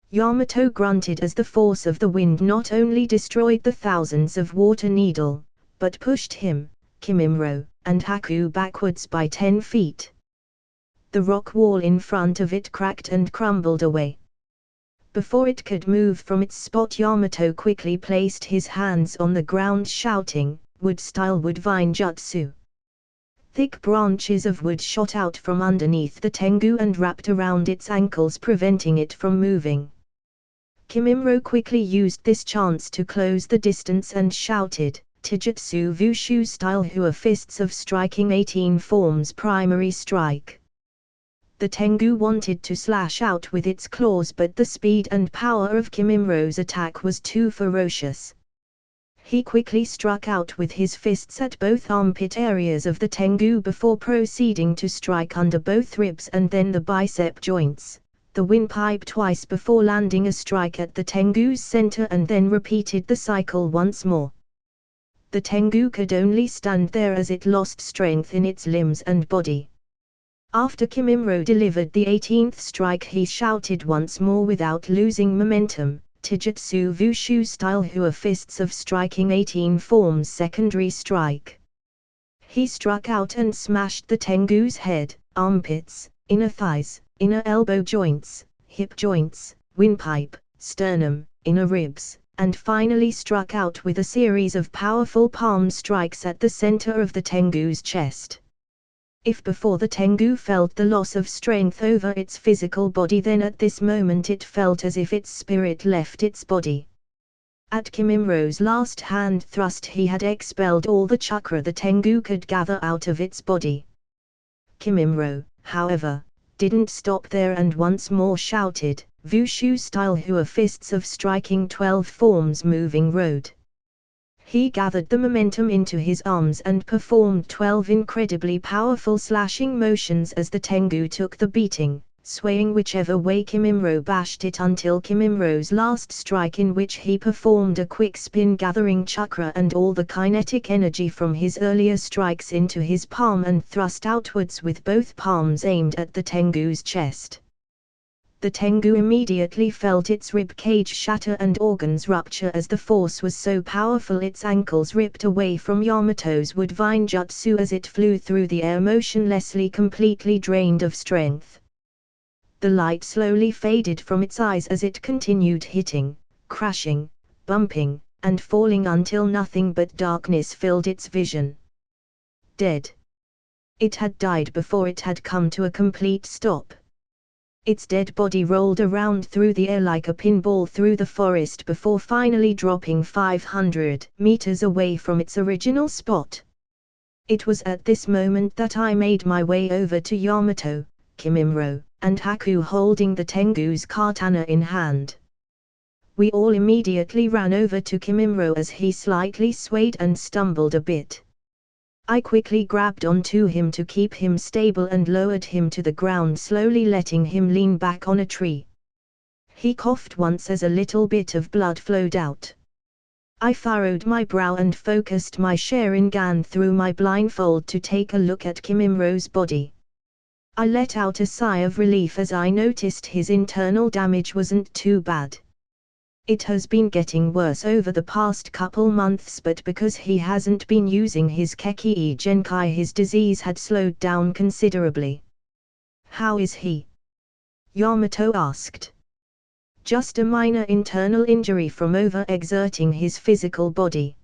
[SPEAKER 1] Yamato grunted as the force of the wind not only destroyed the thousands of water needle, but pushed him, Kimimaro, and Haku backwards by 10 feet. The rock wall in front of it cracked and crumbled away. Before it could move from its spot, Yamato quickly placed his hands on the ground, shouting, "Wood-style wood vine jutsu." Thick branches of wood shot out from underneath the Tengu and wrapped around its ankles, preventing it from moving. Kimimaro quickly used this chance to close the distance and shouted, "Taijutsu Wushu style Hua fists of striking 18 forms primary strike." The Tengu wanted to slash out with its claws, but the speed and power of Kimimaro's attack was too ferocious. He quickly struck out with his fists at both armpit areas of the Tengu before proceeding to strike under both ribs and then the bicep joints, the windpipe twice before landing a strike at the Tengu's center, and then repeated the cycle once more. The Tengu could only stand there as it lost strength in its limbs and body. After Kimimaro delivered the 18th strike, he shouted once more without losing momentum, "Taijutsu Wushu style Hua fists of striking 18 forms secondary strike." He struck out and smashed the Tengu's head, armpits, inner thighs, inner elbow joints, hip joints, windpipe, sternum, inner ribs, and finally struck out with a series of powerful palm strikes at the center of the Tengu's chest. If before the Tengu felt the loss of strength over its physical body, then at this moment it felt as if its spirit left its body. At Kimimaro's last hand thrust, he had expelled all the chakra the Tengu could gather out of its body. Kimimaro, however, didn't stop there and once more shouted, "Wushu style Hua fists of striking 12 forms moving road." He gathered the momentum into his arms and performed 12 incredibly powerful slashing motions as the Tengu took the beating, swaying whichever way Kimimro bashed it until Kimimro's last strike, in which he performed a quick spin, gathering chakra and all the kinetic energy from his earlier strikes into his palm and thrust outwards with both palms aimed at the Tengu's chest. The Tengu immediately felt its rib cage shatter and organs rupture as the force was so powerful its ankles ripped away from Yamato's woodvine jutsu as it flew through the air motionlessly, completely drained of strength. The light slowly faded from its eyes as it continued hitting, crashing, bumping, and falling until nothing but darkness filled its vision. Dead. It had died before it had come to a complete stop. Its dead body rolled around through the air like a pinball through the forest before finally dropping 500 meters away from its original spot. It was at this moment that I made my way over to Yamato, Kimimro, and Haku holding the Tengu's katana in hand. We all immediately ran over to Kimimro as he slightly swayed and stumbled a bit. I quickly grabbed onto him to keep him stable and lowered him to the ground, slowly letting him lean back on a tree. He coughed once as a little bit of blood flowed out. I furrowed my brow and focused my Sharingan through my blindfold to take a look at Kimimro's body. I let out a sigh of relief as I noticed his internal damage wasn't too bad. It has been getting worse over the past couple months, but because he hasn't been using his Keki Genkai, his disease had slowed down considerably. "How is he?" Yamato asked. "Just a minor internal injury from over-exerting his physical body.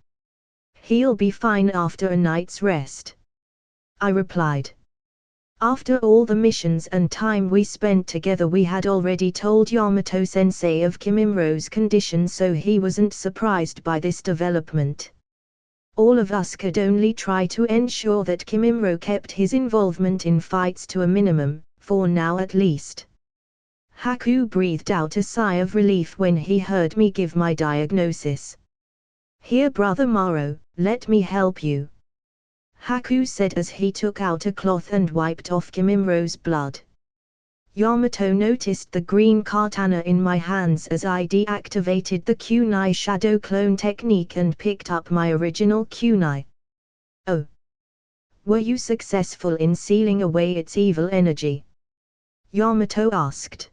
[SPEAKER 1] He'll be fine after a night's rest," I replied. After all the missions and time we spent together, we had already told Yamato-sensei of Kimimro's condition, so he wasn't surprised by this development. All of us could only try to ensure that Kimimro kept his involvement in fights to a minimum, for now at least. Haku breathed out a sigh of relief when he heard me give my diagnosis. "Here, Brother Maro, let me help you," Haku said as he took out a cloth and wiped off Kimimro's blood. Yamato noticed the green katana in my hands as I deactivated the kunai shadow clone technique and picked up my original kunai. "Oh. Were you successful in sealing away its evil energy?" Yamato asked.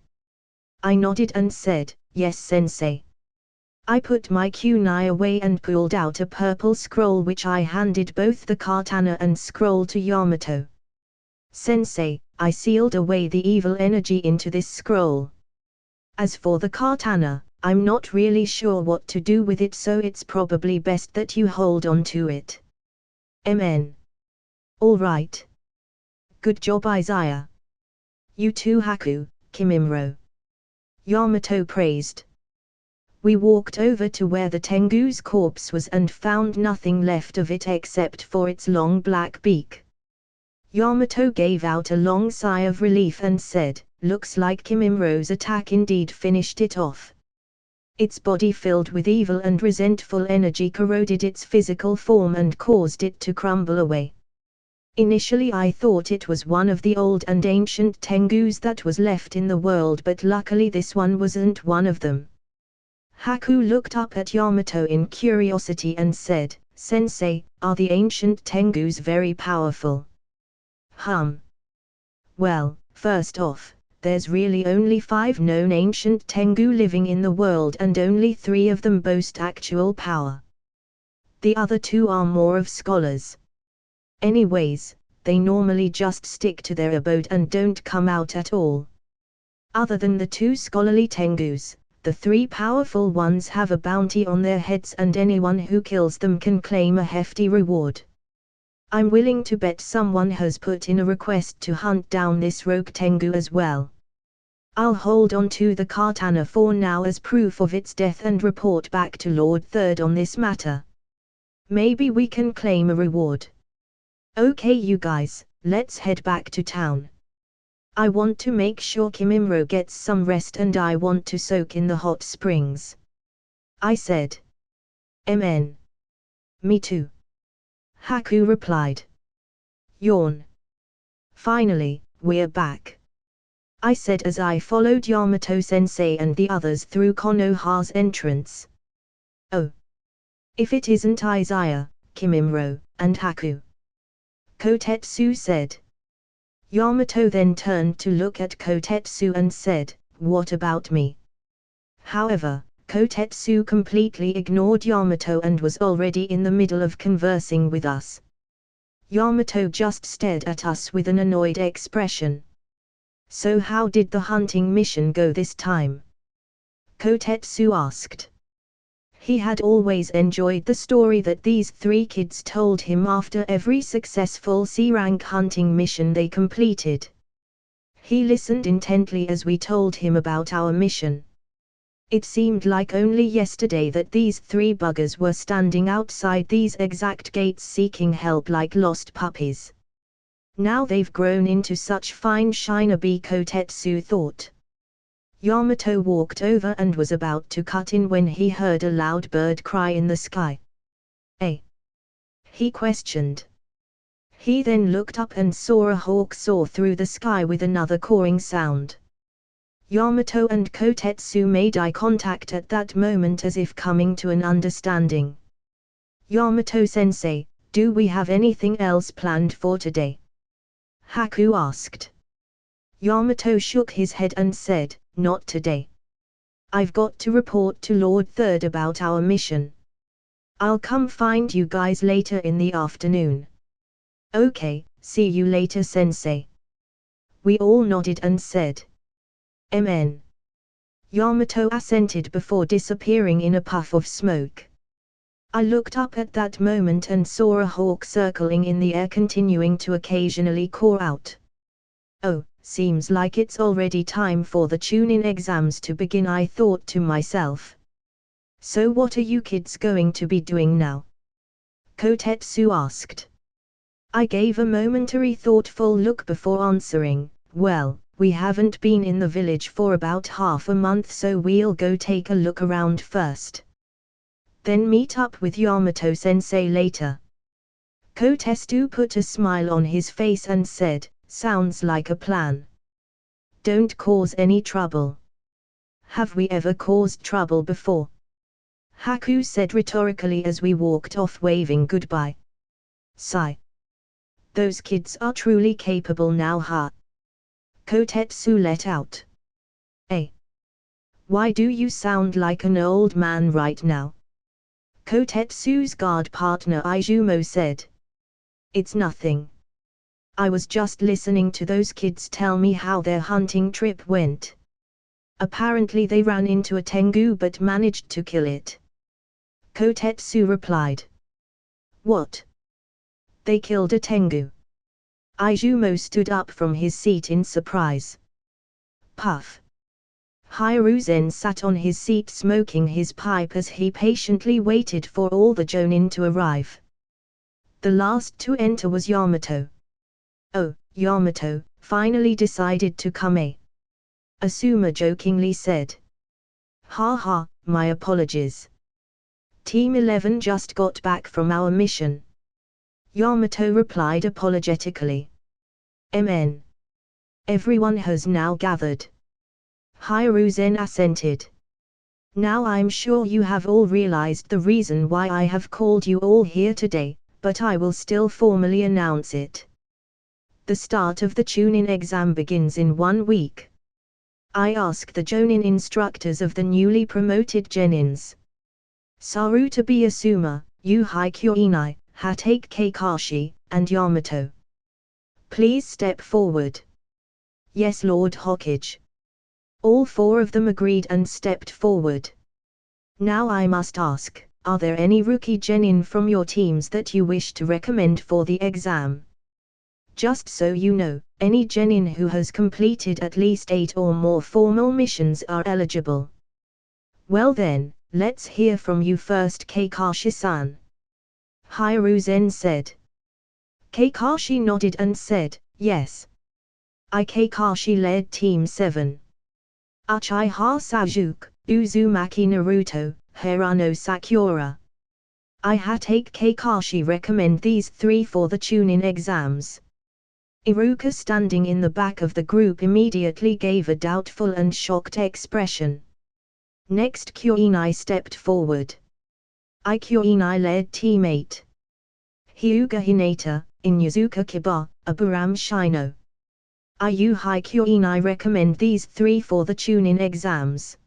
[SPEAKER 1] I nodded and said, "Yes, sensei." I put my kunai away and pulled out a purple scroll, which I handed both the katana and scroll to Yamato. "Sensei, I sealed away the evil energy into this scroll. As for the katana, I'm not really sure what to do with it, so it's probably best that you hold on to it." "Amen." "All right. Good job, Izaya." "You too, Haku, Kimimro," Yamato praised. We walked over to where the Tengu's corpse was and found nothing left of it except for its long black beak. Yamato gave out a long sigh of relief and said, "Looks like Kimimro's attack indeed finished it off." Its body, filled with evil and resentful energy, corroded its physical form and caused it to crumble away. Initially I thought it was one of the old and ancient Tengus that was left in the world, but luckily this one wasn't one of them. Haku looked up at Yamato in curiosity and said, "Sensei, are the ancient Tengus very powerful?" Well, first off, there's really only 5 known ancient Tengu living in the world, and only 3 of them boast actual power. The other 2 are more of scholars. Anyways, they normally just stick to their abode and don't come out at all. Other than the 2 scholarly Tengus, the 3 powerful ones have a bounty on their heads, and anyone who kills them can claim a hefty reward. I'm willing to bet someone has put in a request to hunt down this rogue Tengu as well. I'll hold on to the katana for now as proof of its death and report back to Lord Third on this matter. Maybe we can claim a reward. Okay, you guys, let's head back to town. I want to make sure Kimimro gets some rest, and I want to soak in the hot springs," I said. "Amen. Me too," Haku replied. Yawn. Finally, we're back. I said as I followed Yamato-sensei and the others through Konoha's entrance. Oh. If it isn't Izaya, Kimimaro, and Haku. Kotetsu said. Yamato then turned to look at Kotetsu and said, "What about me?" However, Kotetsu completely ignored Yamato and was already in the middle of conversing with us. Yamato just stared at us with an annoyed expression. "So how did the hunting mission go this time?" Kotetsu asked. He had always enjoyed the story that these three kids told him after every successful C-rank hunting mission they completed. He listened intently as we told him about our mission. It seemed like only yesterday that these three buggers were standing outside these exact gates seeking help like lost puppies. Now they've grown into such fine shinobi, Kotetsu thought. Yamato walked over and was about to cut in when he heard a loud bird cry in the sky. "Eh?" he questioned. He then looked up and saw a hawk soar through the sky with another cawing sound. Yamato and Kotetsu made eye contact at that moment as if coming to an understanding. "Yamato-sensei, do we have anything else planned for today?" Haku asked. Yamato shook his head and said, "Not today. I've got to report to Lord Third about our mission. I'll come find you guys later in the afternoon." "Okay, see you later, sensei." We all nodded and said, "Amen." Yamato assented before disappearing in a puff of smoke. I looked up at that moment and saw a hawk circling in the air, continuing to occasionally caw out. "Oh, seems like it's already time for the Chunin exams to begin," I thought to myself. "So what are you kids going to be doing now?" Kotetsu asked. I gave a momentary thoughtful look before answering, "Well, we haven't been in the village for about half a month, so we'll go take a look around first. Then meet up with Yamato-sensei later." Kotetsu put a smile on his face and said, "Sounds like a plan. Don't cause any trouble." "Have we ever caused trouble before?" Haku said rhetorically as we walked off waving goodbye. Sigh. Those kids are truly capable now, huh? Kotetsu let out. "Eh? Why do you sound like an old man right now?" Kotetsu's guard partner Izumo said. "It's nothing. I was just listening to those kids tell me how their hunting trip went. Apparently they ran into a tengu but managed to kill it." Kotetsu replied. "What? They killed a tengu?" Izumo stood up from his seat in surprise. Puff. Hiruzen sat on his seat smoking his pipe as he patiently waited for all the jonin to arrive. The last to enter was Yamato. "Oh, Yamato, finally decided to come, eh?" Asuma jokingly said. "Ha ha, my apologies. Team 11 just got back from our mission." Yamato replied apologetically. "Amen. Everyone has now gathered." Hiruzen assented. "Now I'm sure you have all realized the reason why I have called you all here today, but I will still formally announce it. The start of the Chunin exam begins in 1 week. I ask the jonin instructors of the newly promoted genins. Sarutabi Asuma, Yuhei Kyoinai, Hatake Kakashi, and Yamato. Please step forward." "Yes, Lord Hokage." All 4 of them agreed and stepped forward. "Now I must ask, are there any rookie genin from your teams that you wish to recommend for the exam? Just so you know, any genin who has completed at least 8 or more formal missions are eligible." "Well then, let's hear from you first, Kakashi-san," Hiruzen said. Kakashi nodded and said, "Yes. I Kakashi led Team 7. Uchiha Sasuke, Uzumaki Naruto, Hirano Sakura. I Hatake Kakashi recommend these 3 for the Chunin exams." Iruka, standing in the back of the group, immediately gave a doubtful and shocked expression. Next, Kuinai stepped forward. Kuinai-led teammate Hyuga Hinata, Inyuzuka Kiba, Aburam Shino. Ayuhai Kuinai recommend these three for the Chunin exams.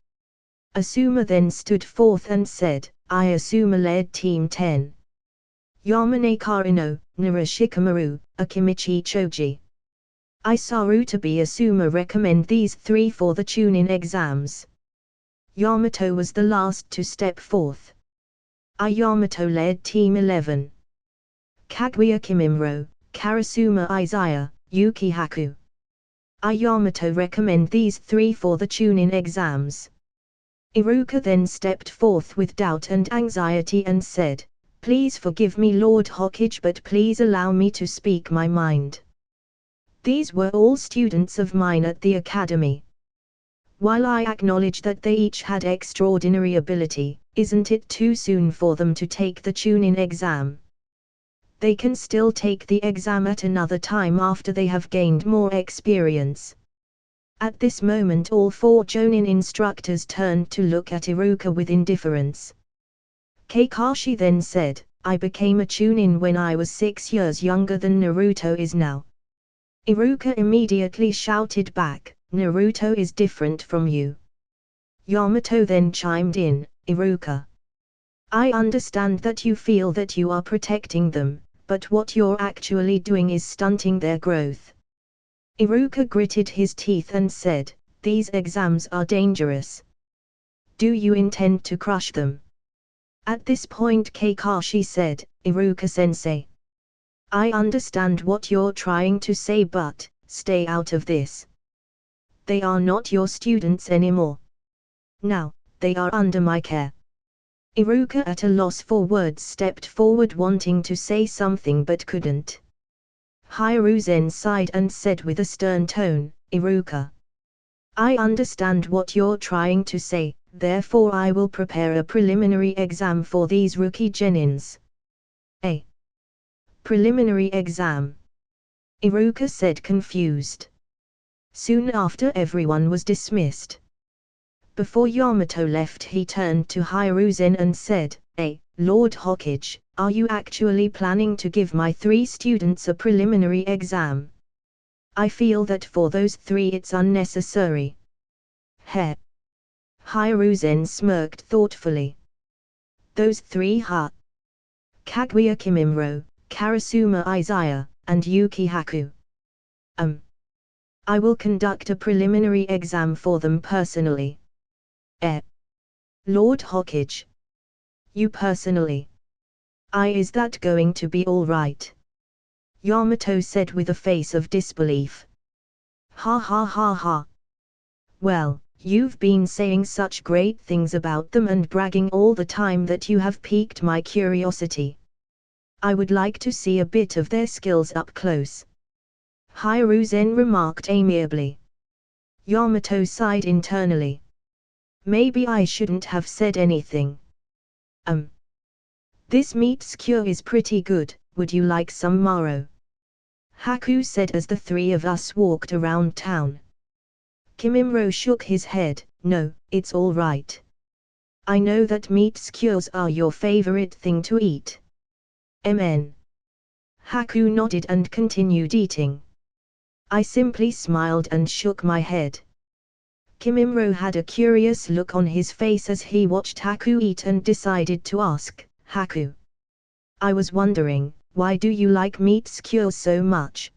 [SPEAKER 1] Asuma then stood forth and said, I Asuma-led Team 10. Yamane Karino, Narashikamaru, Akimichi Choji. I Sarutabi Asuma recommend these three for the Chunin exams. Yamato was the last to step forth. Yamato led Team 11. Kaguya Kimimaro, Karasuma Izaya, Yuki Haku. Yamato recommend these three for the Chunin exams. Iruka then stepped forth with doubt and anxiety and said, Please forgive me, Lord Hokage, but please allow me to speak my mind. These were all students of mine at the academy. While I acknowledge that they each had extraordinary ability, isn't it too soon for them to take the Chunin exam? They can still take the exam at another time after they have gained more experience. At this moment all four Jonin instructors turned to look at Iruka with indifference. Kakashi then said, I became a Chunin when I was 6 years younger than Naruto is now. Iruka immediately shouted back, Naruto is different from you. Yamato then chimed in, Iruka. I understand that you feel that you are protecting them, but what you're actually doing is stunting their growth. Iruka gritted his teeth and said, these exams are dangerous. Do you intend to crush them? At this point Kakashi said, Iruka-sensei. I understand what you're trying to say, but, stay out of this. They are not your students anymore. Now, they are under my care. Iruka, at a loss for words, stepped forward wanting to say something but couldn't. Hiruzen sighed and said with a stern tone, Iruka. I understand what you're trying to say, therefore I will prepare a preliminary exam for these rookie genins. A preliminary exam? Iruka said, confused. Soon after, everyone was dismissed. Before Yamato left, he turned to Hiruzen and said, Lord Hokage, are you actually planning to give my 3 students a preliminary exam? I feel that for those 3 it's unnecessary. Heh. Hiruzen smirked thoughtfully. Those 3, huh? Kaguya Kimimaro, Karasuma Izaya, and Yuki Haku. I will conduct a preliminary exam for them personally. Lord Hokage. You personally? Is that going to be all right? Yamato said with a face of disbelief. Ha ha ha ha. Well, you've been saying such great things about them and bragging all the time that you have piqued my curiosity. I would like to see a bit of their skills up close. Hiruzen remarked amiably. Yamato sighed internally. Maybe I shouldn't have said anything. This meat skewer is pretty good, would you like some marrow? Haku said as the 3 of us walked around town. Kimimaro shook his head, no, it's all right. I know that meat skewers are your favorite thing to eat. Mn. Haku nodded and continued eating. I simply smiled and shook my head. Kimimaro had a curious look on his face as he watched Haku eat and decided to ask, Haku. I was wondering, why do you like meat skewers so much?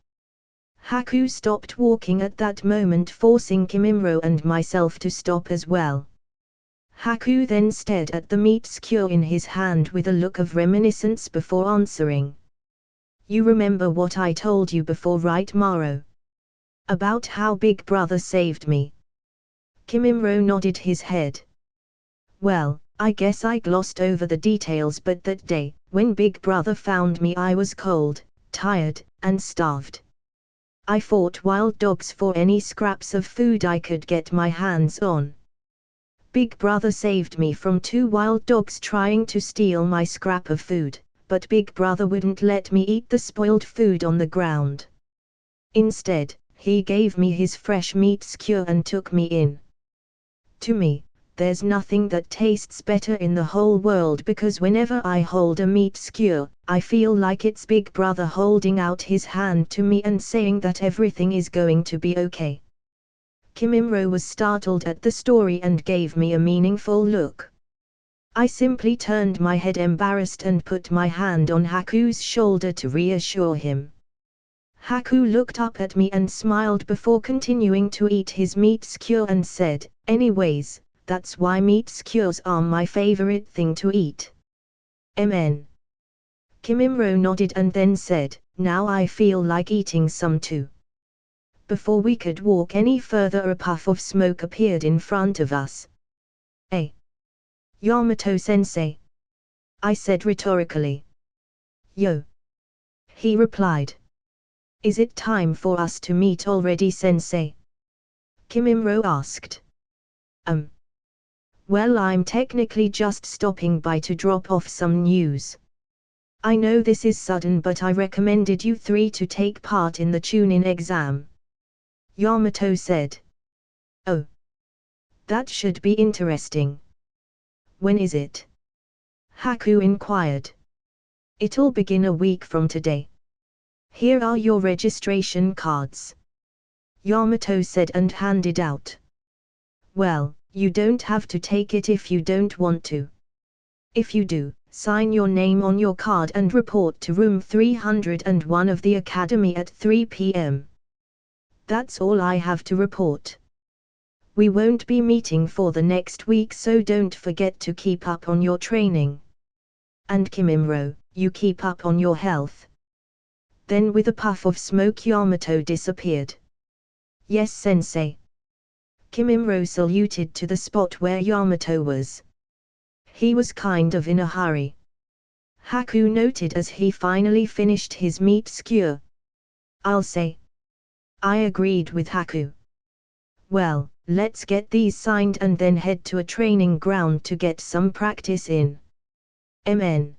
[SPEAKER 1] Haku stopped walking at that moment, forcing Kimimaro and myself to stop as well. Haku then stared at the meat skewer in his hand with a look of reminiscence before answering. You remember what I told you before, right, Maro? About how Big Brother saved me? Kimimaro nodded his head. Well, I guess I glossed over the details, but that day, when Big Brother found me, I was cold, tired, and starved. I fought wild dogs for any scraps of food I could get my hands on. Big Brother saved me from 2 wild dogs trying to steal my scrap of food, but Big Brother wouldn't let me eat the spoiled food on the ground. Instead, he gave me his fresh meat skewer and took me in. To me, there's nothing that tastes better in the whole world because whenever I hold a meat skewer, I feel like it's Big Brother holding out his hand to me and saying that everything is going to be okay. Kimimro was startled at the story and gave me a meaningful look. I simply turned my head embarrassed and put my hand on Haku's shoulder to reassure him. Haku looked up at me and smiled before continuing to eat his meat skewer and said, "Anyways, that's why meat skewers are my favorite thing to eat." Amen. Kimimro nodded and then said, "Now I feel like eating some too." Before we could walk any further, a puff of smoke appeared in front of us. "Hey, Yamato-sensei," I said rhetorically. "Yo," he replied. "Is it time for us to meet already, sensei?" Kimimro asked. Well, I'm technically just stopping by to drop off some news. I know this is sudden, but I recommended you three to take part in the Chunin exam," Yamato said. "Oh. That should be interesting. When is it?" Haku inquired. "It'll begin a week from today. Here are your registration cards," Yamato said and handed out. "Well, you don't have to take it if you don't want to. If you do, sign your name on your card and report to room 301 of the Academy at 3 p.m. That's all I have to report. We won't be meeting for the next week, so don't forget to keep up on your training. And Kimimro, you keep up on your health." Then with a puff of smoke, Yamato disappeared. "Yes, sensei." Kimimro saluted to the spot where Yamato was. He was kind of in a hurry. Haku noted as he finally finished his meat skewer. "I'll say." I agreed with Haku. "Well, let's get these signed and then head to a training ground to get some practice in." Amen.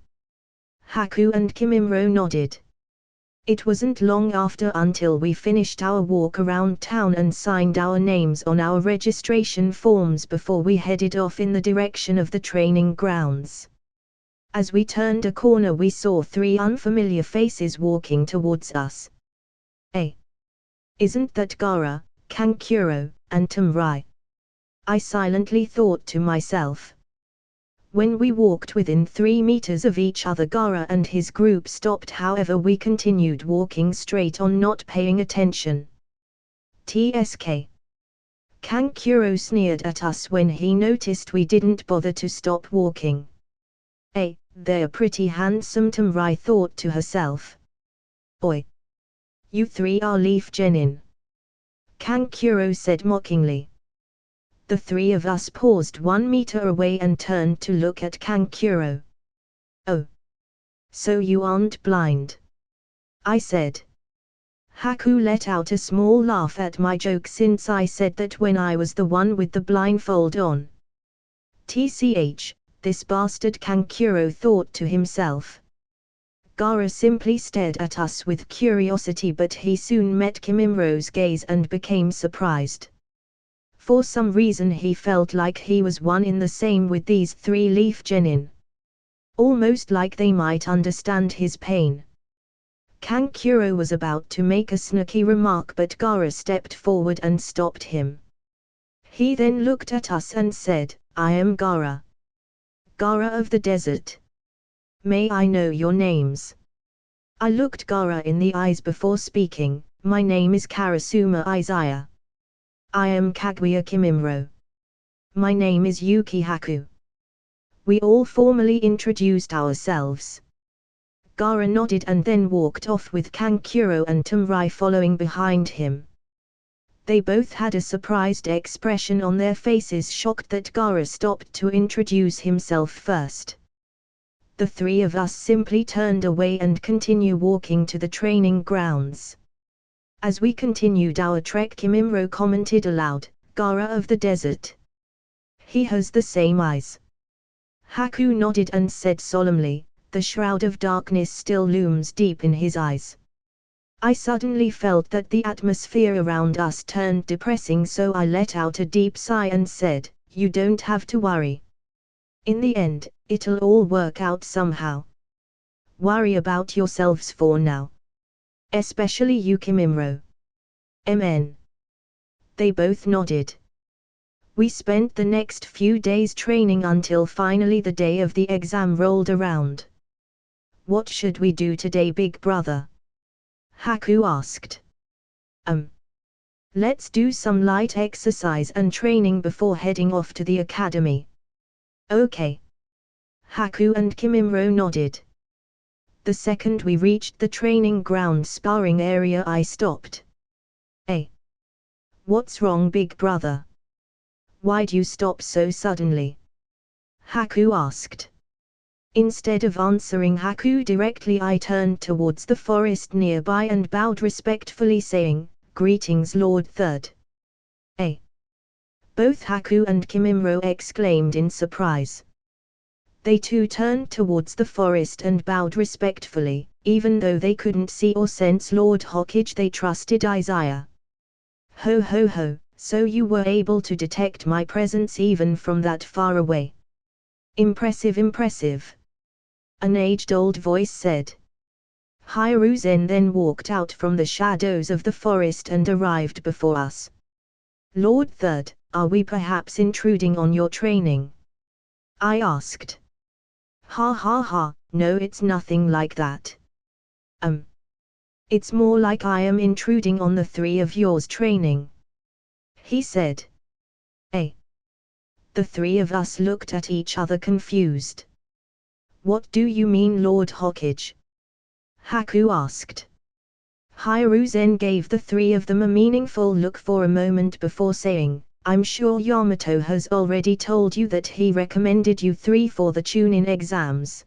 [SPEAKER 1] Haku and Kimimro nodded. It wasn't long after until we finished our walk around town and signed our names on our registration forms before we headed off in the direction of the training grounds. As we turned a corner, we saw three unfamiliar faces walking towards us. "Hey! Isn't that Gaara, Kankuro, and Tamrai?" I silently thought to myself. When we walked within 3 meters of each other, Gaara and his group stopped, however we continued walking straight on, not paying attention. "TSK." Kankuro sneered at us when he noticed we didn't bother to stop walking. "Hey, they're pretty handsome," Tamrai thought to herself. "Oi! You three are Leaf Genin," Kankuro said mockingly. The three of us paused 1 meter away and turned to look at Kankuro. "Oh. So you aren't blind?" I said. Haku let out a small laugh at my joke since I said that when I was the one with the blindfold on. "TCH, this bastard," Kankuro thought to himself. Gaara simply stared at us with curiosity, but he soon met Kimimro's gaze and became surprised. For some reason he felt like he was one in the same with these three Leaf Genin. Almost like they might understand his pain. Kankuro was about to make a snarky remark, but Gaara stepped forward and stopped him. He then looked at us and said, "I am Gaara. Gaara of the desert. May I know your names?" I looked Gaara in the eyes before speaking. "My name is Karasuma Izaya. I am Kaguya Kimimro. My name is Yuki Haku." We all formally introduced ourselves. Gaara nodded and then walked off with Kankuro and Tamrai following behind him. They both had a surprised expression on their faces, shocked that Gaara stopped to introduce himself first. The three of us simply turned away and continued walking to the training grounds. As we continued our trek, Kimimro commented aloud, "Gaara of the desert. He has the same eyes." Haku nodded and said solemnly, "The shroud of darkness still looms deep in his eyes." I suddenly felt that the atmosphere around us turned depressing, so I let out a deep sigh and said, "You don't have to worry. In the end, it'll all work out somehow. Worry about yourselves for now. Especially you, Kimimro." "Amen." They both nodded. We spent the next few days training until finally the day of the exam rolled around. "What should we do today, big brother?" Haku asked. Let's do some light exercise and training before heading off to the academy." "Okay." Haku and Kimimro nodded. The second we reached the training ground sparring area, I stopped. "Hey. What's wrong, big brother? Why'd you stop so suddenly?" Haku asked. Instead of answering Haku directly, I turned towards the forest nearby and bowed respectfully, saying, "Greetings, Lord Third." "Eh?" both Haku and Kimimro exclaimed in surprise. They too turned towards the forest and bowed respectfully, even though they couldn't see or sense Lord Hokage. They trusted Izaya. "Ho ho ho, so you were able to detect my presence even from that far away. Impressive, impressive," an aged-old voice said. Hiruzen then walked out from the shadows of the forest and arrived before us. "Lord Third, are we perhaps intruding on your training?" I asked. "Ha ha ha, no, it's nothing like that. It's more like I am intruding on the three of yours training," he said. "Eh?" The three of us looked at each other confused. "What do you mean, Lord Hokage?" Haku asked. Hiruzen gave the three of them a meaningful look for a moment before saying, "I'm sure Yamato has already told you that he recommended you three for the Chunin exams.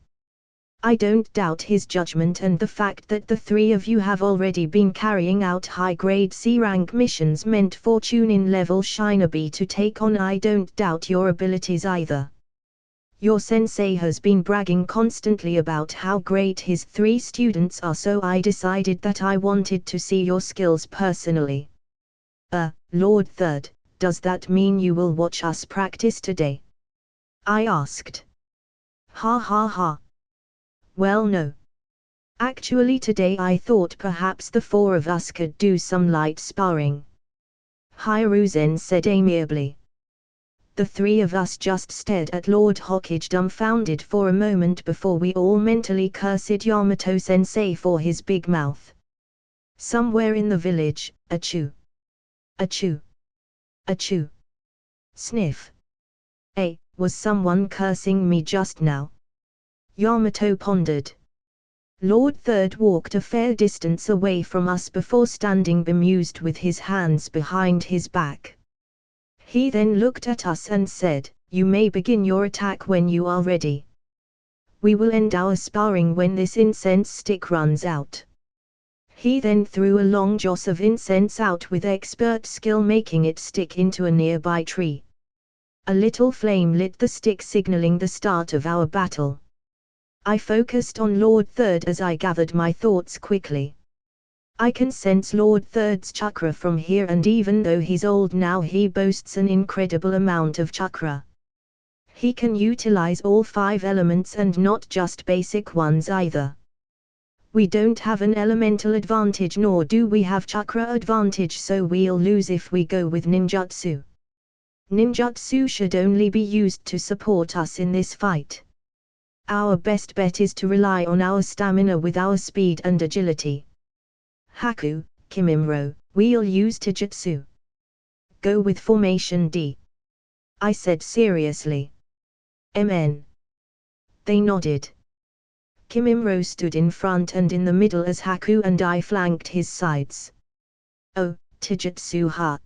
[SPEAKER 1] I don't doubt his judgment, and the fact that the three of you have already been carrying out high-grade C-rank missions meant for Chunin-level shinobi to take on. I don't doubt your abilities either. Your sensei has been bragging constantly about how great his three students are, so I decided that I wanted to see your skills personally." Lord Third, does that mean you will watch us practice today?" I asked. "Ha ha ha. Well, no. Actually, today I thought perhaps the four of us could do some light sparring," Hiruzen said amiably. The three of us just stared at Lord Hokage dumbfounded for a moment before we all mentally cursed Yamato-sensei for his big mouth. Somewhere in the village, achoo. Achoo. Achoo. Sniff. Was someone cursing me just now? Yamato pondered. Lord Third walked a fair distance away from us before standing bemused with his hands behind his back. He then looked at us and said, "You may begin your attack when you are ready. We will end our sparring when this incense stick runs out." He then threw a long joss of incense out with expert skill, making it stick into a nearby tree. A little flame lit the stick, signaling the start of our battle. I focused on Lord Third as I gathered my thoughts quickly. I can sense Lord Third's chakra from here, and even though he's old now, he boasts an incredible amount of chakra. He can utilize all 5 elements and not just basic ones either. We don't have an elemental advantage, nor do we have chakra advantage, so we'll lose if we go with ninjutsu. Ninjutsu should only be used to support us in this fight. Our best bet is to rely on our stamina with our speed and agility. Haku, Kimimro, we'll use Taijutsu. Go with Formation D," I said seriously. "Amen." They nodded. Kimimro stood in front and in the middle as Haku and I flanked his sides. "Oh, Taijutsu ha!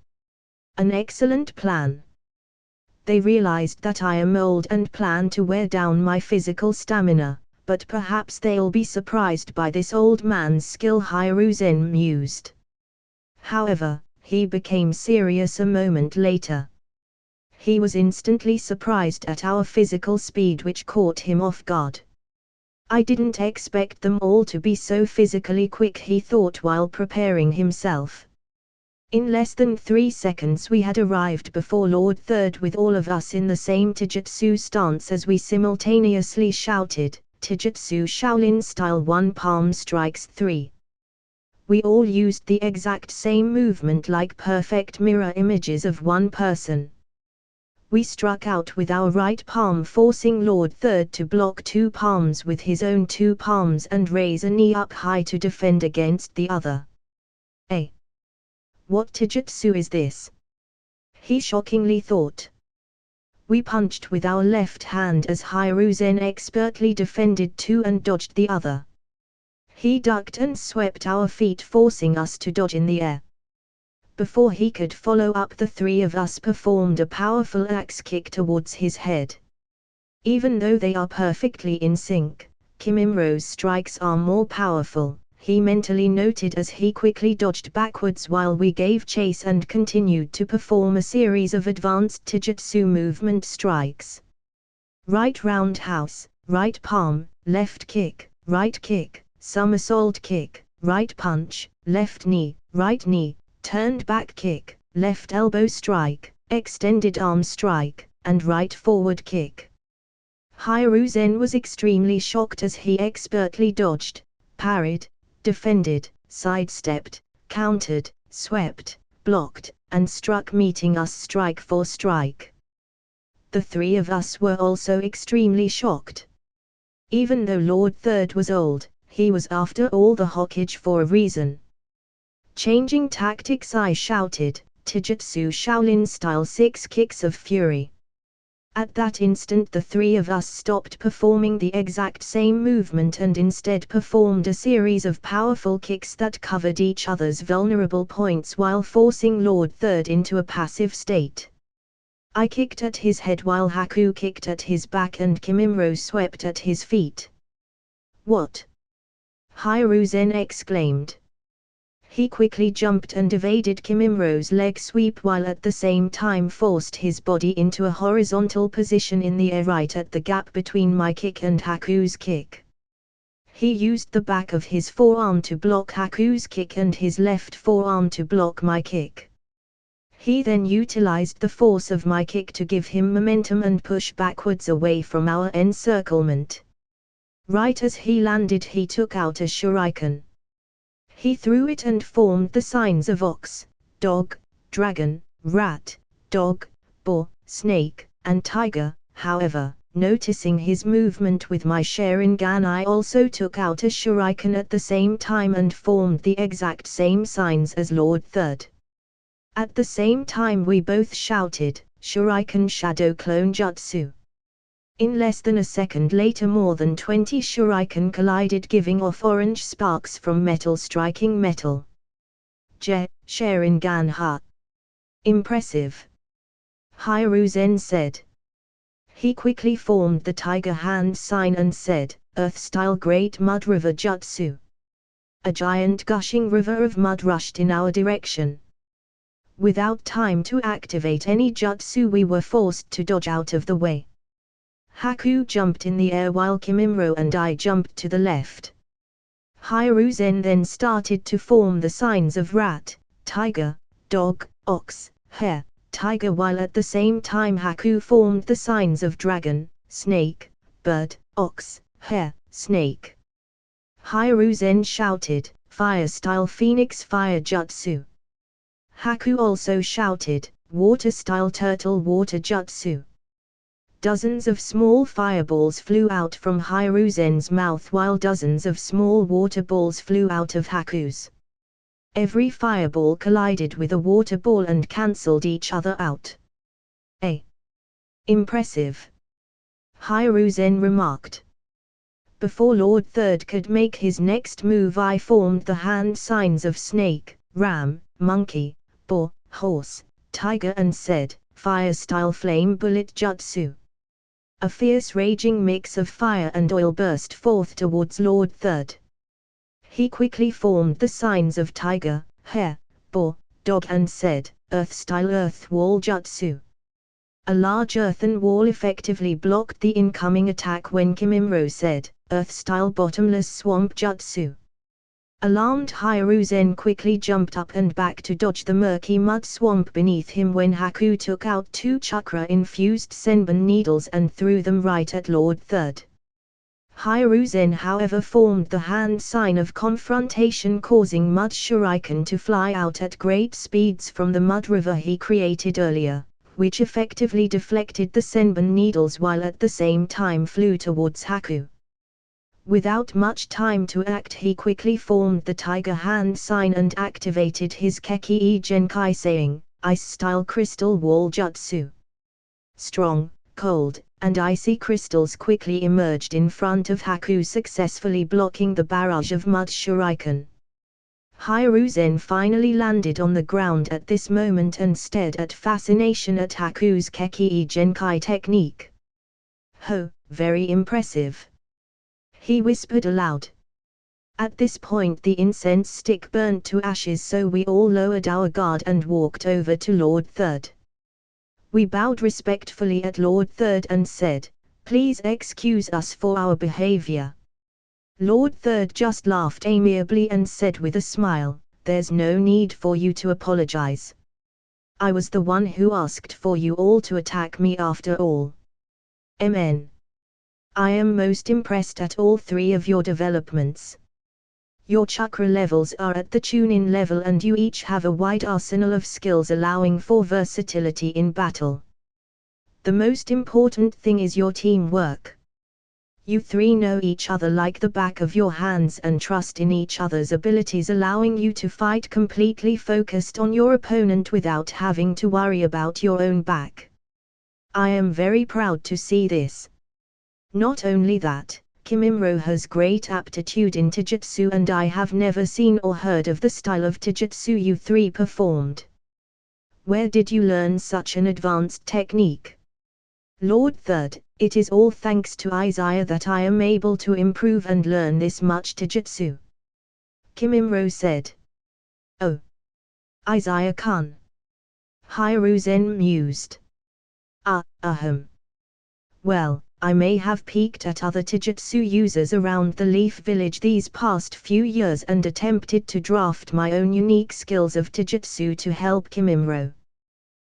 [SPEAKER 1] An excellent plan." They realized that I am old and plan to wear down my physical stamina, but perhaps they'll be surprised by this old man's skill, Hiruzen mused. However, he became serious a moment later. He was instantly surprised at our physical speed, which caught him off guard. I didn't expect them all to be so physically quick, he thought while preparing himself. In less than 3 seconds we had arrived before Lord Third with all of us in the same Taijutsu stance as we simultaneously shouted, Taijutsu Shaolin style 1 palm strikes 3. We all used the exact same movement like perfect mirror images of one person. We struck out with our right palm, forcing Lord Third to block 2 palms with his own 2 palms and raise a knee up high to defend against the other. What taijutsu is this? He shockingly thought. We punched with our left hand as Hiruzen expertly defended 2 and dodged the other. He ducked and swept our feet, forcing us to dodge in the air. Before he could follow up, the 3 of us performed a powerful axe kick towards his head. Even though they are perfectly in sync, Kimimro's strikes are more powerful, he mentally noted as he quickly dodged backwards while we gave chase and continued to perform a series of advanced taijutsu movement strikes. Right roundhouse, right palm, left kick, somersault kick, right punch, left knee, turned back kick, left elbow strike, extended arm strike, and right forward kick. Hiruzen was extremely shocked as he expertly dodged, parried, defended, sidestepped, countered, swept, blocked, and struck, meeting us strike for strike. The 3 of us were also extremely shocked. Even though Lord Third was old, he was after all the Hokage for a reason. Changing tactics, I shouted, Taijutsu Shaolin style 6 kicks of fury. At that instant the 3 of us stopped performing the exact same movement and instead performed a series of powerful kicks that covered each other's vulnerable points while forcing Lord Third into a passive state. I kicked at his head while Haku kicked at his back and Kimimro swept at his feet. What? Hiruzen exclaimed. He quickly jumped and evaded Kimimro's leg sweep while at the same time forced his body into a horizontal position in the air right at the gap between my kick and Haku's kick. He used the back of his forearm to block Haku's kick and his left forearm to block my kick. He then utilized the force of my kick to give him momentum and push backwards away from our encirclement. Right as he landed, he took out a shuriken. He threw it and formed the signs of ox, dog, dragon, rat, dog, boar, snake, and tiger. However, noticing his movement with my Sharingan, I also took out a shuriken at the same time and formed the exact same signs as Lord Third. At the same time we both shouted, Shuriken Shadow Clone Jutsu. In less than a second later, more than 20 shuriken collided, giving off orange sparks from metal striking metal. Sharingan ha! Impressive! Hiruzen said. He quickly formed the tiger hand sign and said, Earth-style Great Mud River Jutsu. A giant gushing river of mud rushed in our direction. Without time to activate any jutsu, we were forced to dodge out of the way. Haku jumped in the air while Kimimro and I jumped to the left. Hiruzen then started to form the signs of rat, tiger, dog, ox, hare, tiger, while at the same time Haku formed the signs of dragon, snake, bird, ox, hare, snake. Hiruzen shouted, Fire-style Phoenix Fire Jutsu. Haku also shouted, Water-style Turtle Water Jutsu. Dozens of small fireballs flew out from Hiruzen's mouth while dozens of small water balls flew out of Haku's. Every fireball collided with a water ball and cancelled each other out. Impressive! Hiruzen remarked. Before Lord Third could make his next move, I formed the hand signs of snake, ram, monkey, boar, horse, tiger and said, Fire-style Flame Bullet Jutsu. A fierce raging mix of fire and oil burst forth towards Lord Third. He quickly formed the signs of tiger, hare, boar, dog and said, Earth-style Earth Wall Jutsu. A large earthen wall effectively blocked the incoming attack when Kimimro said, Earth-style bottomless swamp jutsu. Alarmed Hiruzen quickly jumped up and back to dodge the murky mud swamp beneath him when Haku took out 2 chakra-infused senbon needles and threw them right at Lord Third. Hiruzen however formed the hand sign of confrontation, causing Mud Shuriken to fly out at great speeds from the mud river he created earlier, which effectively deflected the senbon needles while at the same time flew towards Haku. Without much time to act, he quickly formed the tiger hand sign and activated his Keki Genkai, saying, Ice-style crystal wall jutsu. Strong, cold, and icy crystals quickly emerged in front of Haku, successfully blocking the barrage of mud shuriken. Hiruzen finally landed on the ground at this moment and stared at fascination at Haku's Keki Genkai technique. "Ho, very impressive," he whispered aloud. At this point the incense stick burnt to ashes, so we all lowered our guard and walked over to Lord Third. We bowed respectfully at Lord Third and said, "Please excuse us for our behavior." Lord Third just laughed amiably and said with a smile, "There's no need for you to apologize. I was the one who asked for you all to attack me after all. Amen. I am most impressed at all 3 of your developments. Your chakra levels are at the Chunin level and you each have a wide arsenal of skills allowing for versatility in battle. The most important thing is your teamwork. You 3 know each other like the back of your hands and trust in each other's abilities, allowing you to fight completely focused on your opponent without having to worry about your own back. I am very proud to see this. Not only that, Kimimaro has great aptitude in Taijutsu and I have never seen or heard of the style of Taijutsu you 3 performed. Where did you learn such an advanced technique?" Lord Third, "It is all thanks to Izaya that I am able to improve and learn this much Taijutsu," Kimimaro said. "Oh. Izaya-kun." Hiruzen mused. Well, I may have peeked at other Taijutsu users around the Leaf Village these past few years and attempted to draft my own unique skills of Taijutsu to help Kimimaro.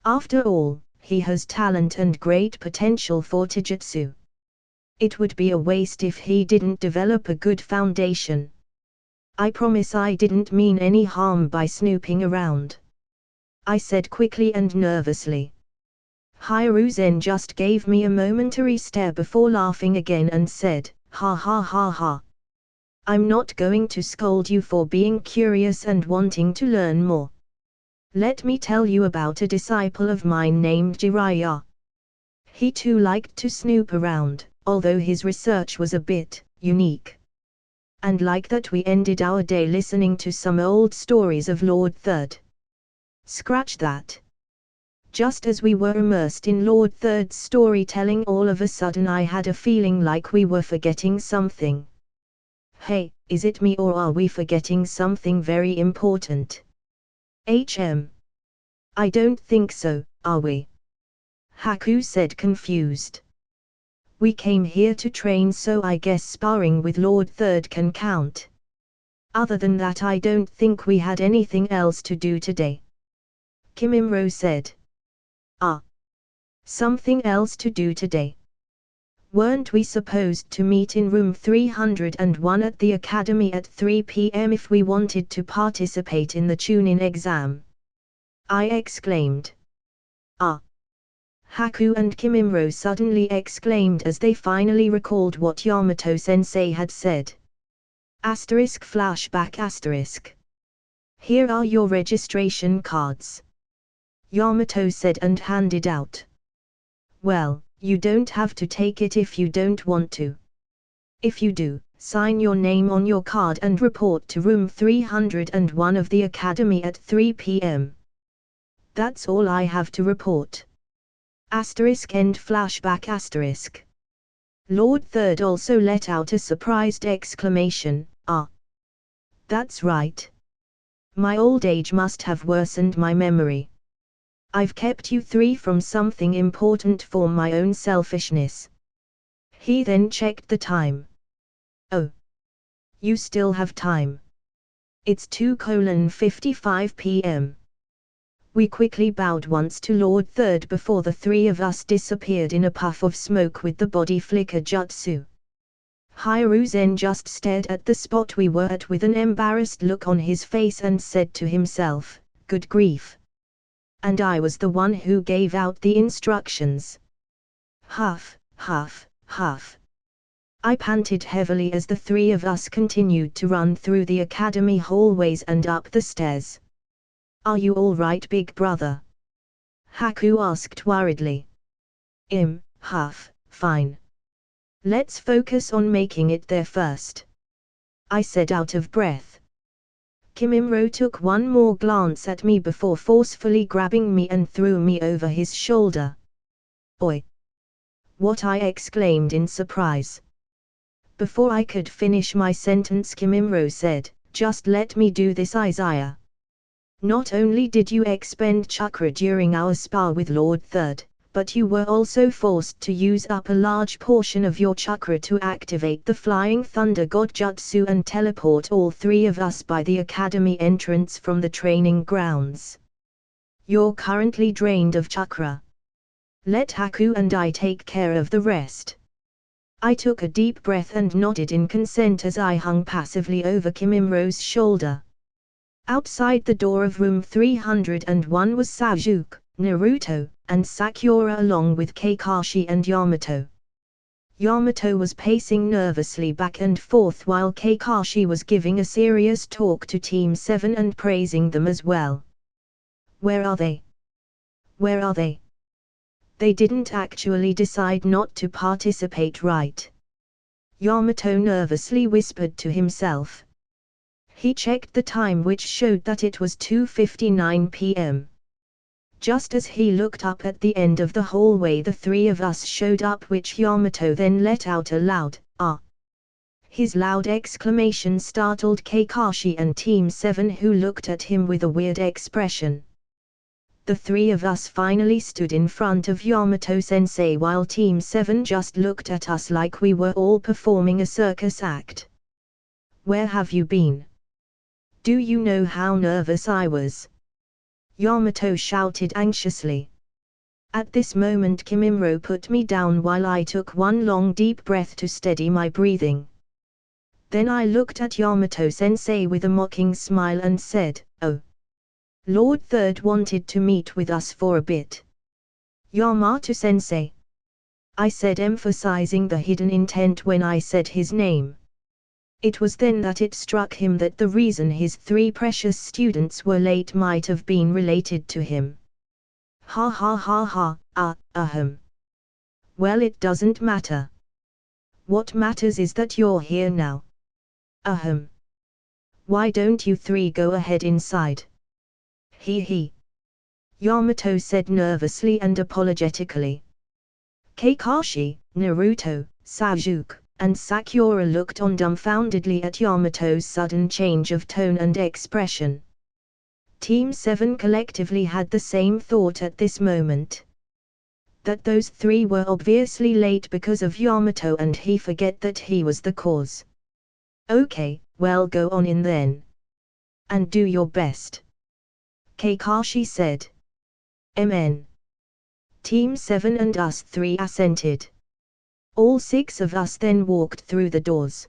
[SPEAKER 1] After all, he has talent and great potential for Taijutsu. It would be a waste if he didn't develop a good foundation. I promise I didn't mean any harm by snooping around," I said quickly and nervously. Hiruzen just gave me a momentary stare before laughing again and said, "Ha ha ha ha. I'm not going to scold you for being curious and wanting to learn more. Let me tell you about a disciple of mine named Jiraiya. He too liked to snoop around, although his research was a bit unique. And like that we ended our day listening to some old stories of Lord Third." Scratch that. Just as we were immersed in Lord Third's storytelling, all of a sudden I had a feeling like we were forgetting something. Hey, is it me or are we forgetting something very important? I don't think so, are we? Haku said, confused. We came here to train, so I guess sparring with Lord Third can count. Other than that I don't think we had anything else to do today. Kimimaro said. Something else to do today? Weren't we supposed to meet in room 301 at the academy at 3 p.m. if we wanted to participate in the Chunin exam? I exclaimed. Haku and Kimimaro suddenly exclaimed as they finally recalled what Yamato-sensei had said. *flashback**. Here are your registration cards, Yamato said and handed out. Well, you don't have to take it if you don't want to. If you do, sign your name on your card and report to room 301 of the academy at 3 p.m. That's all I have to report. End flashback**. Lord Third also let out a surprised exclamation, That's right. My old age must have worsened my memory. I've kept you 3 from something important for my own selfishness. He then checked the time. Oh. You still have time. It's 2:55 p.m. We quickly bowed once to Lord Third before the three of us disappeared in a puff of smoke with the body flicker jutsu. Hiruzen just stared at the spot we were at with an embarrassed look on his face and said to himself, "Good grief. And I was the one who gave out the instructions." Huff, huff, huff. I panted heavily as the three of us continued to run through the academy hallways and up the stairs. "Are you all right, big brother?" Haku asked worriedly. Huff, fine. Let's focus on making it there first," I said out of breath. Kimimaro took one more glance at me before forcefully grabbing me and threw me over his shoulder. "Oi!" What I exclaimed in surprise. Before I could finish my sentence, Kimimaro said, "Just let me do this, Izaya. Not only did you expend chakra during our spar with Lord Third, but you were also forced to use up a large portion of your chakra to activate the Flying Thunder God Jutsu and teleport all three of us by the academy entrance from the training grounds. You're currently drained of chakra. Let Haku and I take care of the rest." I took a deep breath and nodded in consent as I hung passively over Kimimaro's shoulder. Outside the door of room 301 was Sasuke, Naruto, and Sakura along with Kakashi and Yamato. Yamato was pacing nervously back and forth while Kakashi was giving a serious talk to Team 7 and praising them as well. "Where are they? Where are they? They didn't actually decide not to participate, right?" Yamato nervously whispered to himself. He checked the time, which showed that it was 2:59 p.m. Just as he looked up at the end of the hallway, the three of us showed up, which Yamato then let out a loud, "Ah!" His loud exclamation startled Kakashi and Team 7, who looked at him with a weird expression. The three of us finally stood in front of Yamato-sensei while Team 7 just looked at us like we were all performing a circus act. "Where have you been? Do you know how nervous I was?" Yamato shouted anxiously. At this moment Kimimaro put me down while I took one long deep breath to steady my breathing. Then I looked at Yamato-sensei with a mocking smile and said, "Oh. Lord Third wanted to meet with us for a bit." "Yamato-sensei," I said, emphasizing the hidden intent when I said his name. It was then that it struck him that the reason his three precious students were late might have been related to him. "Ha ha ha ha, ahem. Well, it doesn't matter. What matters is that you're here now. Ahem. Why don't you three go ahead inside?" He. Yamato said nervously and apologetically. Kakashi, Naruto, Sasuke, and Sakura looked on dumbfoundedly at Yamato's sudden change of tone and expression. Team 7 collectively had the same thought at this moment. That those three were obviously late because of Yamato, and he forget that he was the cause. "Okay, well, go on in then. And do your best," Kakashi said. "Amen." Team 7 and us three assented. All six of us then walked through the doors.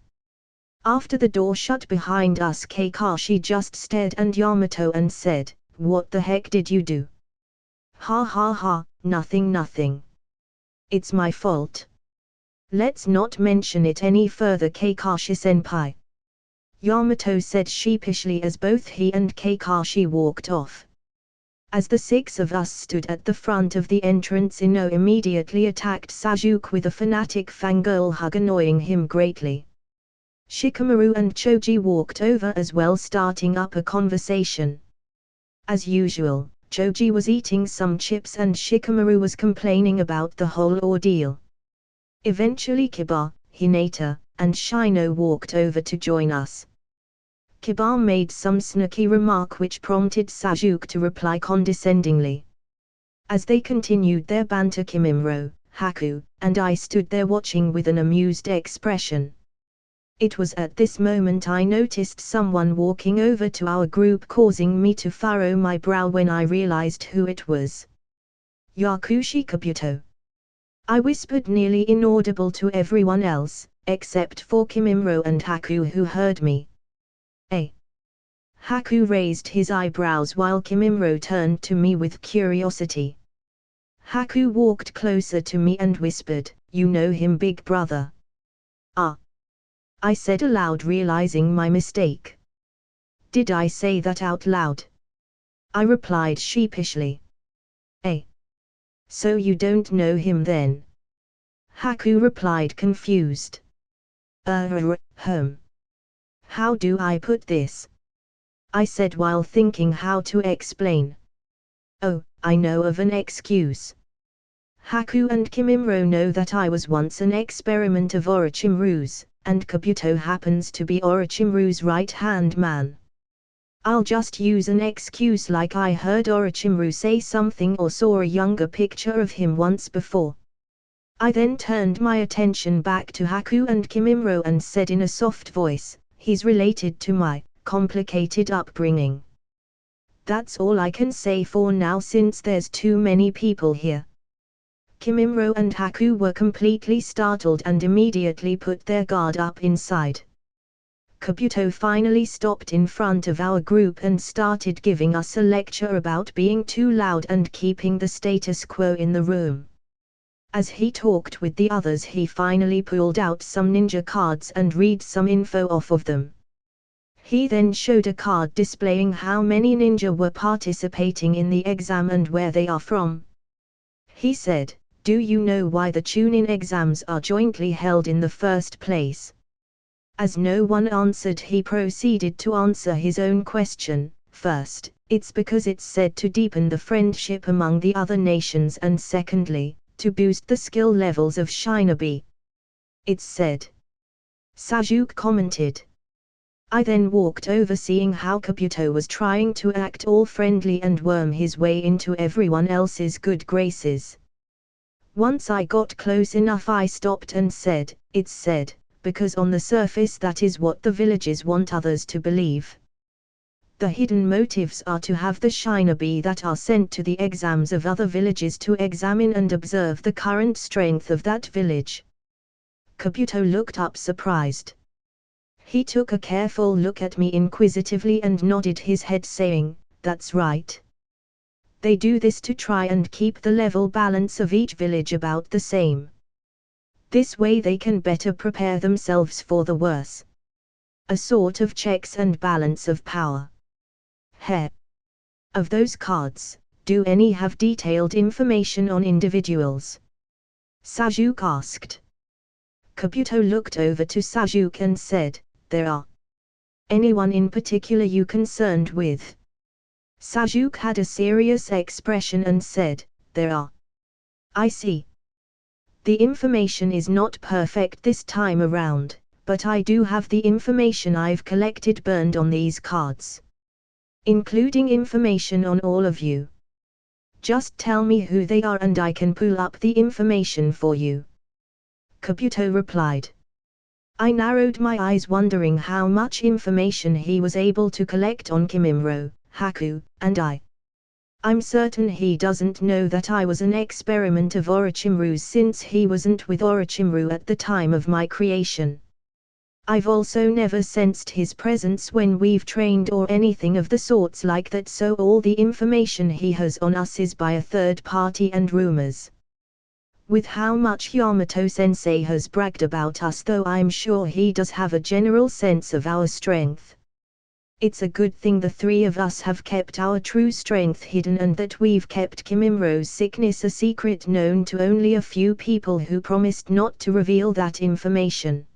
[SPEAKER 1] After the door shut behind us, Kakashi just stared at Yamato and said, "What the heck did you do?" "Ha ha ha, nothing. It's my fault. Let's not mention it any further, Kakashi-senpai," Yamato said sheepishly as both he and Kakashi walked off. As the six of us stood at the front of the entrance, Ino immediately attacked Sasuke with a fanatic fangirl hug, annoying him greatly. Shikamaru and Choji walked over as well, starting up a conversation. As usual, Choji was eating some chips and Shikamaru was complaining about the whole ordeal. Eventually Kiba, Hinata, and Shino walked over to join us. Kiba made some snarky remark which prompted Sasuke to reply condescendingly. As they continued their banter, Kimimaro, Haku, and I stood there watching with an amused expression. It was at this moment I noticed someone walking over to our group, causing me to furrow my brow when I realized who it was. Yakushi Kabuto. I whispered, nearly inaudible to everyone else, except for Kimimaro and Haku, who heard me. Eh? Haku raised his eyebrows while Kimimaro turned to me with curiosity. Haku walked closer to me and whispered, "You know him, big brother?" "Ah," I said aloud, realizing my mistake. "Did I say that out loud?" I replied sheepishly. "Eh? So you don't know him then?" Haku replied, confused. How do I put this?" I said while thinking how to explain. "Oh, I know of an excuse. Haku and Kimimaro know that I was once an experiment of Orochimaru's, and Kabuto happens to be Orochimaru's right-hand man. I'll just use an excuse, like I heard Orochimaru say something or saw a younger picture of him once before." I then turned my attention back to Haku and Kimimaro and said in a soft voice, "He's related to my complicated upbringing. That's all I can say for now, since there's too many people here." Kimimaro and Haku were completely startled and immediately put their guard up inside. Kabuto finally stopped in front of our group and started giving us a lecture about being too loud and keeping the status quo in the room. As he talked with the others, he finally pulled out some ninja cards and read some info off of them. He then showed a card displaying how many ninja were participating in the exam and where they are from. He said, "Do you know why the Chunin exams are jointly held in the first place?" As no one answered, he proceeded to answer his own question. "First, it's because it's said to deepen the friendship among the other nations, and secondly, to boost the skill levels of shinobi. It's said." Sasuke commented. I then walked over, seeing how Kabuto was trying to act all friendly and worm his way into everyone else's good graces. Once I got close enough, I stopped and said, "It's said, because on the surface that is what the villages want others to believe. The hidden motives are to have the shinobi that are sent to the exams of other villages to examine and observe the current strength of that village." Kabuto looked up surprised. He took a careful look at me inquisitively and nodded his head, saying, "That's right. They do this to try and keep the level balance of each village about the same. This way they can better prepare themselves for the worse. A sort of checks and balance of power." "Heh. Of those cards, do any have detailed information on individuals?" Sasuke asked. Kabuto looked over to Sasuke and said, "There are. Anyone in particular you concerned with?" Sasuke had a serious expression and said, "There are." "I see. The information is not perfect this time around, but I do have the information I've collected burned on these cards. Including information on all of you. Just tell me who they are and I can pull up the information for you." Kabuto replied. I narrowed my eyes, wondering how much information he was able to collect on Kimimaro, Haku, and I. I'm certain he doesn't know that I was an experiment of Orochimaru's, since he wasn't with Orochimaru at the time of my creation. I've also never sensed his presence when we've trained or anything of the sorts like that, so all the information he has on us is by a third party and rumors. With how much Yamato-sensei has bragged about us, though, I'm sure he does have a general sense of our strength. It's a good thing the three of us have kept our true strength hidden, and that we've kept Kimimaro's sickness a secret known to only a few people who promised not to reveal that information."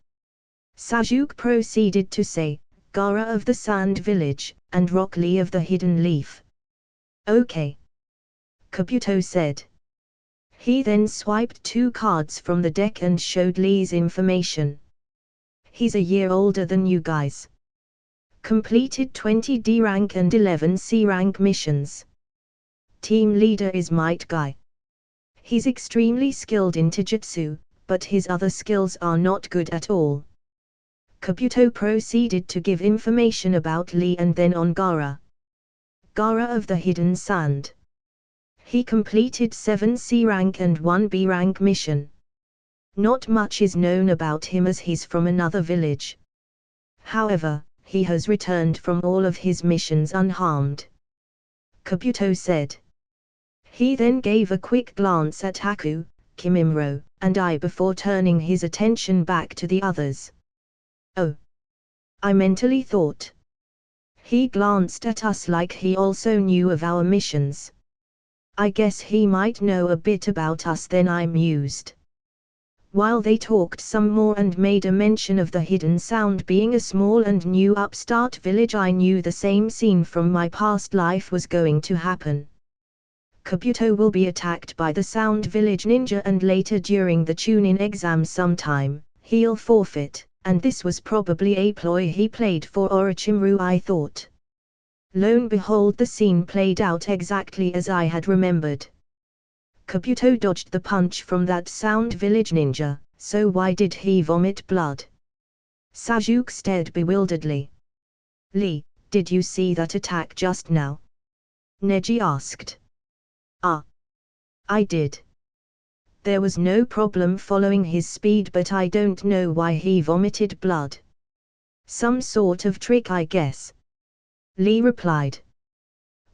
[SPEAKER 1] Sasuke proceeded to say, "Gaara of the Sand Village, and Rock Lee of the Hidden Leaf." "Okay," Kabuto said. He then swiped 2 cards from the deck and showed Lee's information. "He's a year older than you guys. Completed 20 D rank and 11 C rank missions. Team leader is Might Guy. He's extremely skilled in Taijutsu, but his other skills are not good at all." Kabuto proceeded to give information about Lee and then on Gaara. Gaara of the Hidden Sand. He completed 7 C rank and 1 B rank mission. Not much is known about him as he's from another village. However, he has returned from all of his missions unharmed. Kabuto said. He then gave a quick glance at Haku, Kimimaro, and I before turning his attention back to the others. Oh! I mentally thought. He glanced at us like he also knew of our missions. I guess he might know a bit about us then, I mused. While they talked some more and made a mention of the Hidden Sound being a small and new upstart village, I knew the same scene from my past life was going to happen. Kabuto will be attacked by the Sound Village Ninja and later during the Chunin exam sometime, he'll forfeit, and this was probably a ploy he played for Orochimaru, I thought. Lo and behold, the scene played out exactly as I had remembered. Kabuto dodged the punch from that Sound Village Ninja, so why did he vomit blood? Sasuke stared bewilderedly. Lee, did you see that attack just now? Neji asked. I did. There was no problem following his speed, but I don't know why he vomited blood. Some sort of trick, I guess. Lee replied.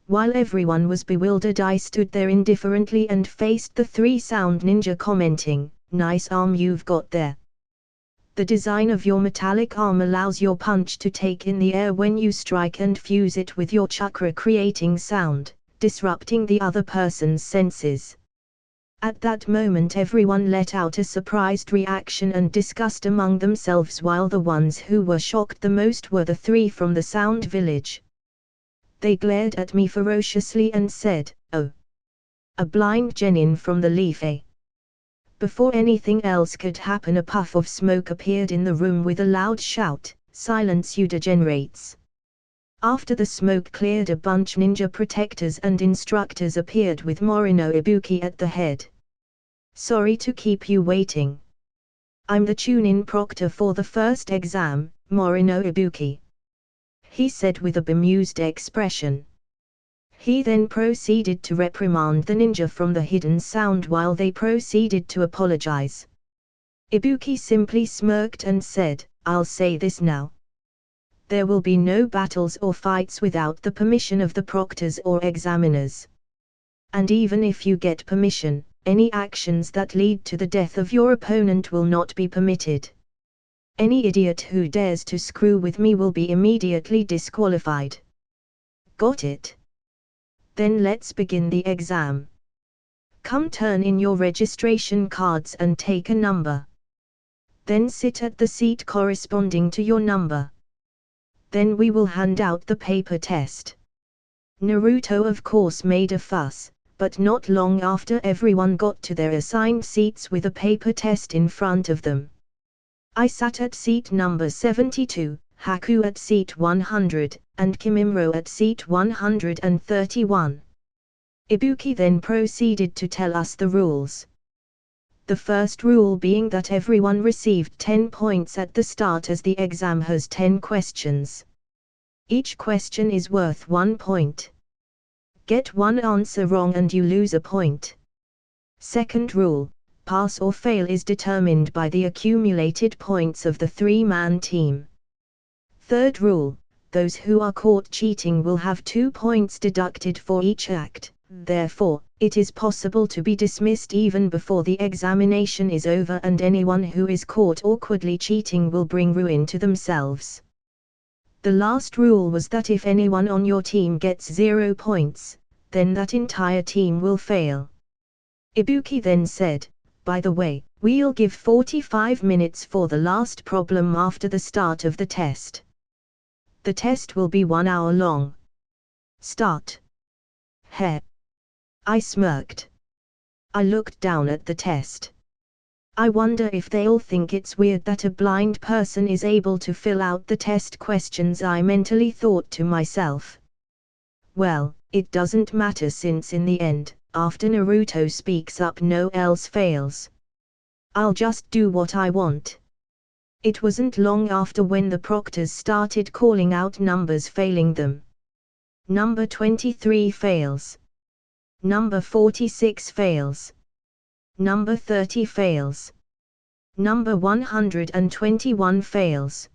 [SPEAKER 1] While everyone was bewildered, I stood there indifferently and faced the 3 Sound Ninja, commenting, "Nice arm you've got there. The design of your metallic arm allows your punch to take in the air when you strike and fuse it with your chakra, creating sound, disrupting the other person's senses." At that moment everyone let out a surprised reaction and discussed among themselves, while the ones who were shocked the most were the 3 from the Sound Village. They glared at me ferociously and said, "Oh! A blind genin from the leaf, eh?" Before anything else could happen, a puff of smoke appeared in the room with a loud shout, "Silence, you degenerates!" After the smoke cleared, a bunch ninja protectors and instructors appeared with Morino Ibuki at the head. "Sorry to keep you waiting. I'm the Chunin proctor for the first exam, Morino Ibuki," he said with a bemused expression. He then proceeded to reprimand the ninja from the Hidden Sound while they proceeded to apologize. Ibuki simply smirked and said, "I'll say this now. There will be no battles or fights without the permission of the proctors or examiners. And even if you get permission, any actions that lead to the death of your opponent will not be permitted. Any idiot who dares to screw with me will be immediately disqualified. Got it? Then let's begin the exam. Come, turn in your registration cards and take a number. Then sit at the seat corresponding to your number. Then we will hand out the paper test." Naruto of course made a fuss, but not long after everyone got to their assigned seats with a paper test in front of them. I sat at seat number 72, Haku at seat 100, and Kimimaro at seat 131. Ibuki then proceeded to tell us the rules. The first rule being that everyone received 10 points at the start, as the exam has 10 questions. Each question is worth 1 point. Get one answer wrong and you lose a point. Second rule, pass or fail is determined by the accumulated points of the 3-man team. Third rule, those who are caught cheating will have 2 points deducted for each act. Therefore, it is possible to be dismissed even before the examination is over, and anyone who is caught awkwardly cheating will bring ruin to themselves. The last rule was that if anyone on your team gets 0 points, then that entire team will fail. Ibuki then said, "By the way, we'll give 45 minutes for the last problem after the start of the test. The test will be 1 hour long. Start." Heh. I smirked. I looked down at the test. I wonder if they all think it's weird that a blind person is able to fill out the test questions, I mentally thought to myself. Well, it doesn't matter, since in the end, after Naruto speaks up, no else fails. I'll just do what I want. It wasn't long after when the proctors started calling out numbers failing them. Number 23 fails. Number 46 fails. Number 30 fails. Number 121 fails.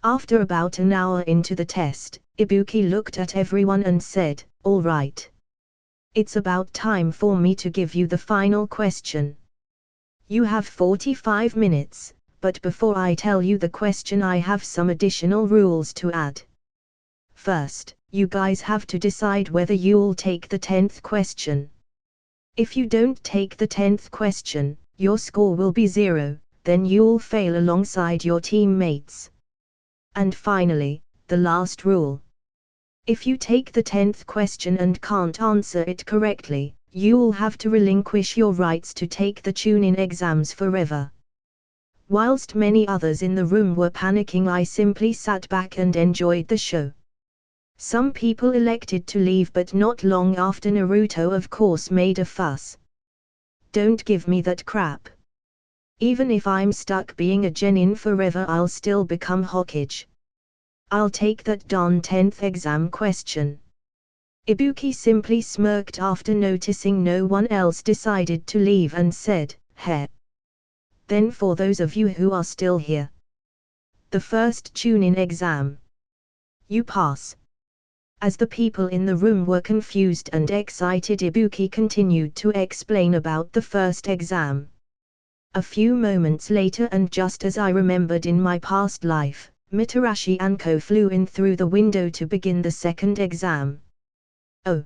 [SPEAKER 1] After about an hour into the test, Ibuki looked at everyone and said, "All right. It's about time for me to give you the final question. You have 45 minutes, but before I tell you the question I have some additional rules to add. First, you guys have to decide whether you'll take the 10th question. If you don't take the 10th question, your score will be 0, then you'll fail alongside your teammates. And finally, the last rule. If you take the 10th question and can't answer it correctly, you'll have to relinquish your rights to take the Chunin exams forever." Whilst many others in the room were panicking, I simply sat back and enjoyed the show. Some people elected to leave, but not long after Naruto of course made a fuss. "Don't give me that crap. Even if I'm stuck being a genin forever, I'll still become Hokage. I'll take that darn 10th exam question." Ibuki simply smirked after noticing no one else decided to leave and said, "Heh. Then for those of you who are still here, the first Chunin exam. You pass." As the people in the room were confused and excited, Ibuki continued to explain about the first exam. A few moments later, and just as I remembered in my past life, Mitarashi Anko flew in through the window to begin the second exam. "Oh.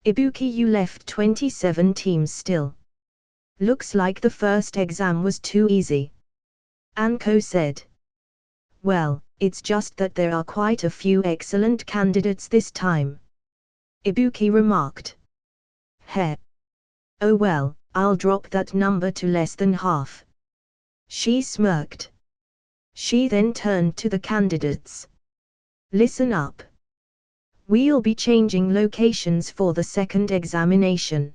[SPEAKER 1] Ibuki, you left 27 teams still. Looks like the first exam was too easy," Anko said. "Well, it's just that there are quite a few excellent candidates this time," Ibuki remarked. "Heh. Oh well, I'll drop that number to less than half." She smirked. She then turned to the candidates. "Listen up. We'll be changing locations for the second examination.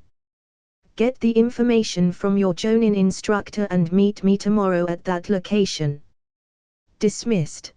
[SPEAKER 1] Get the information from your Jonin instructor and meet me tomorrow at that location." Dismissed.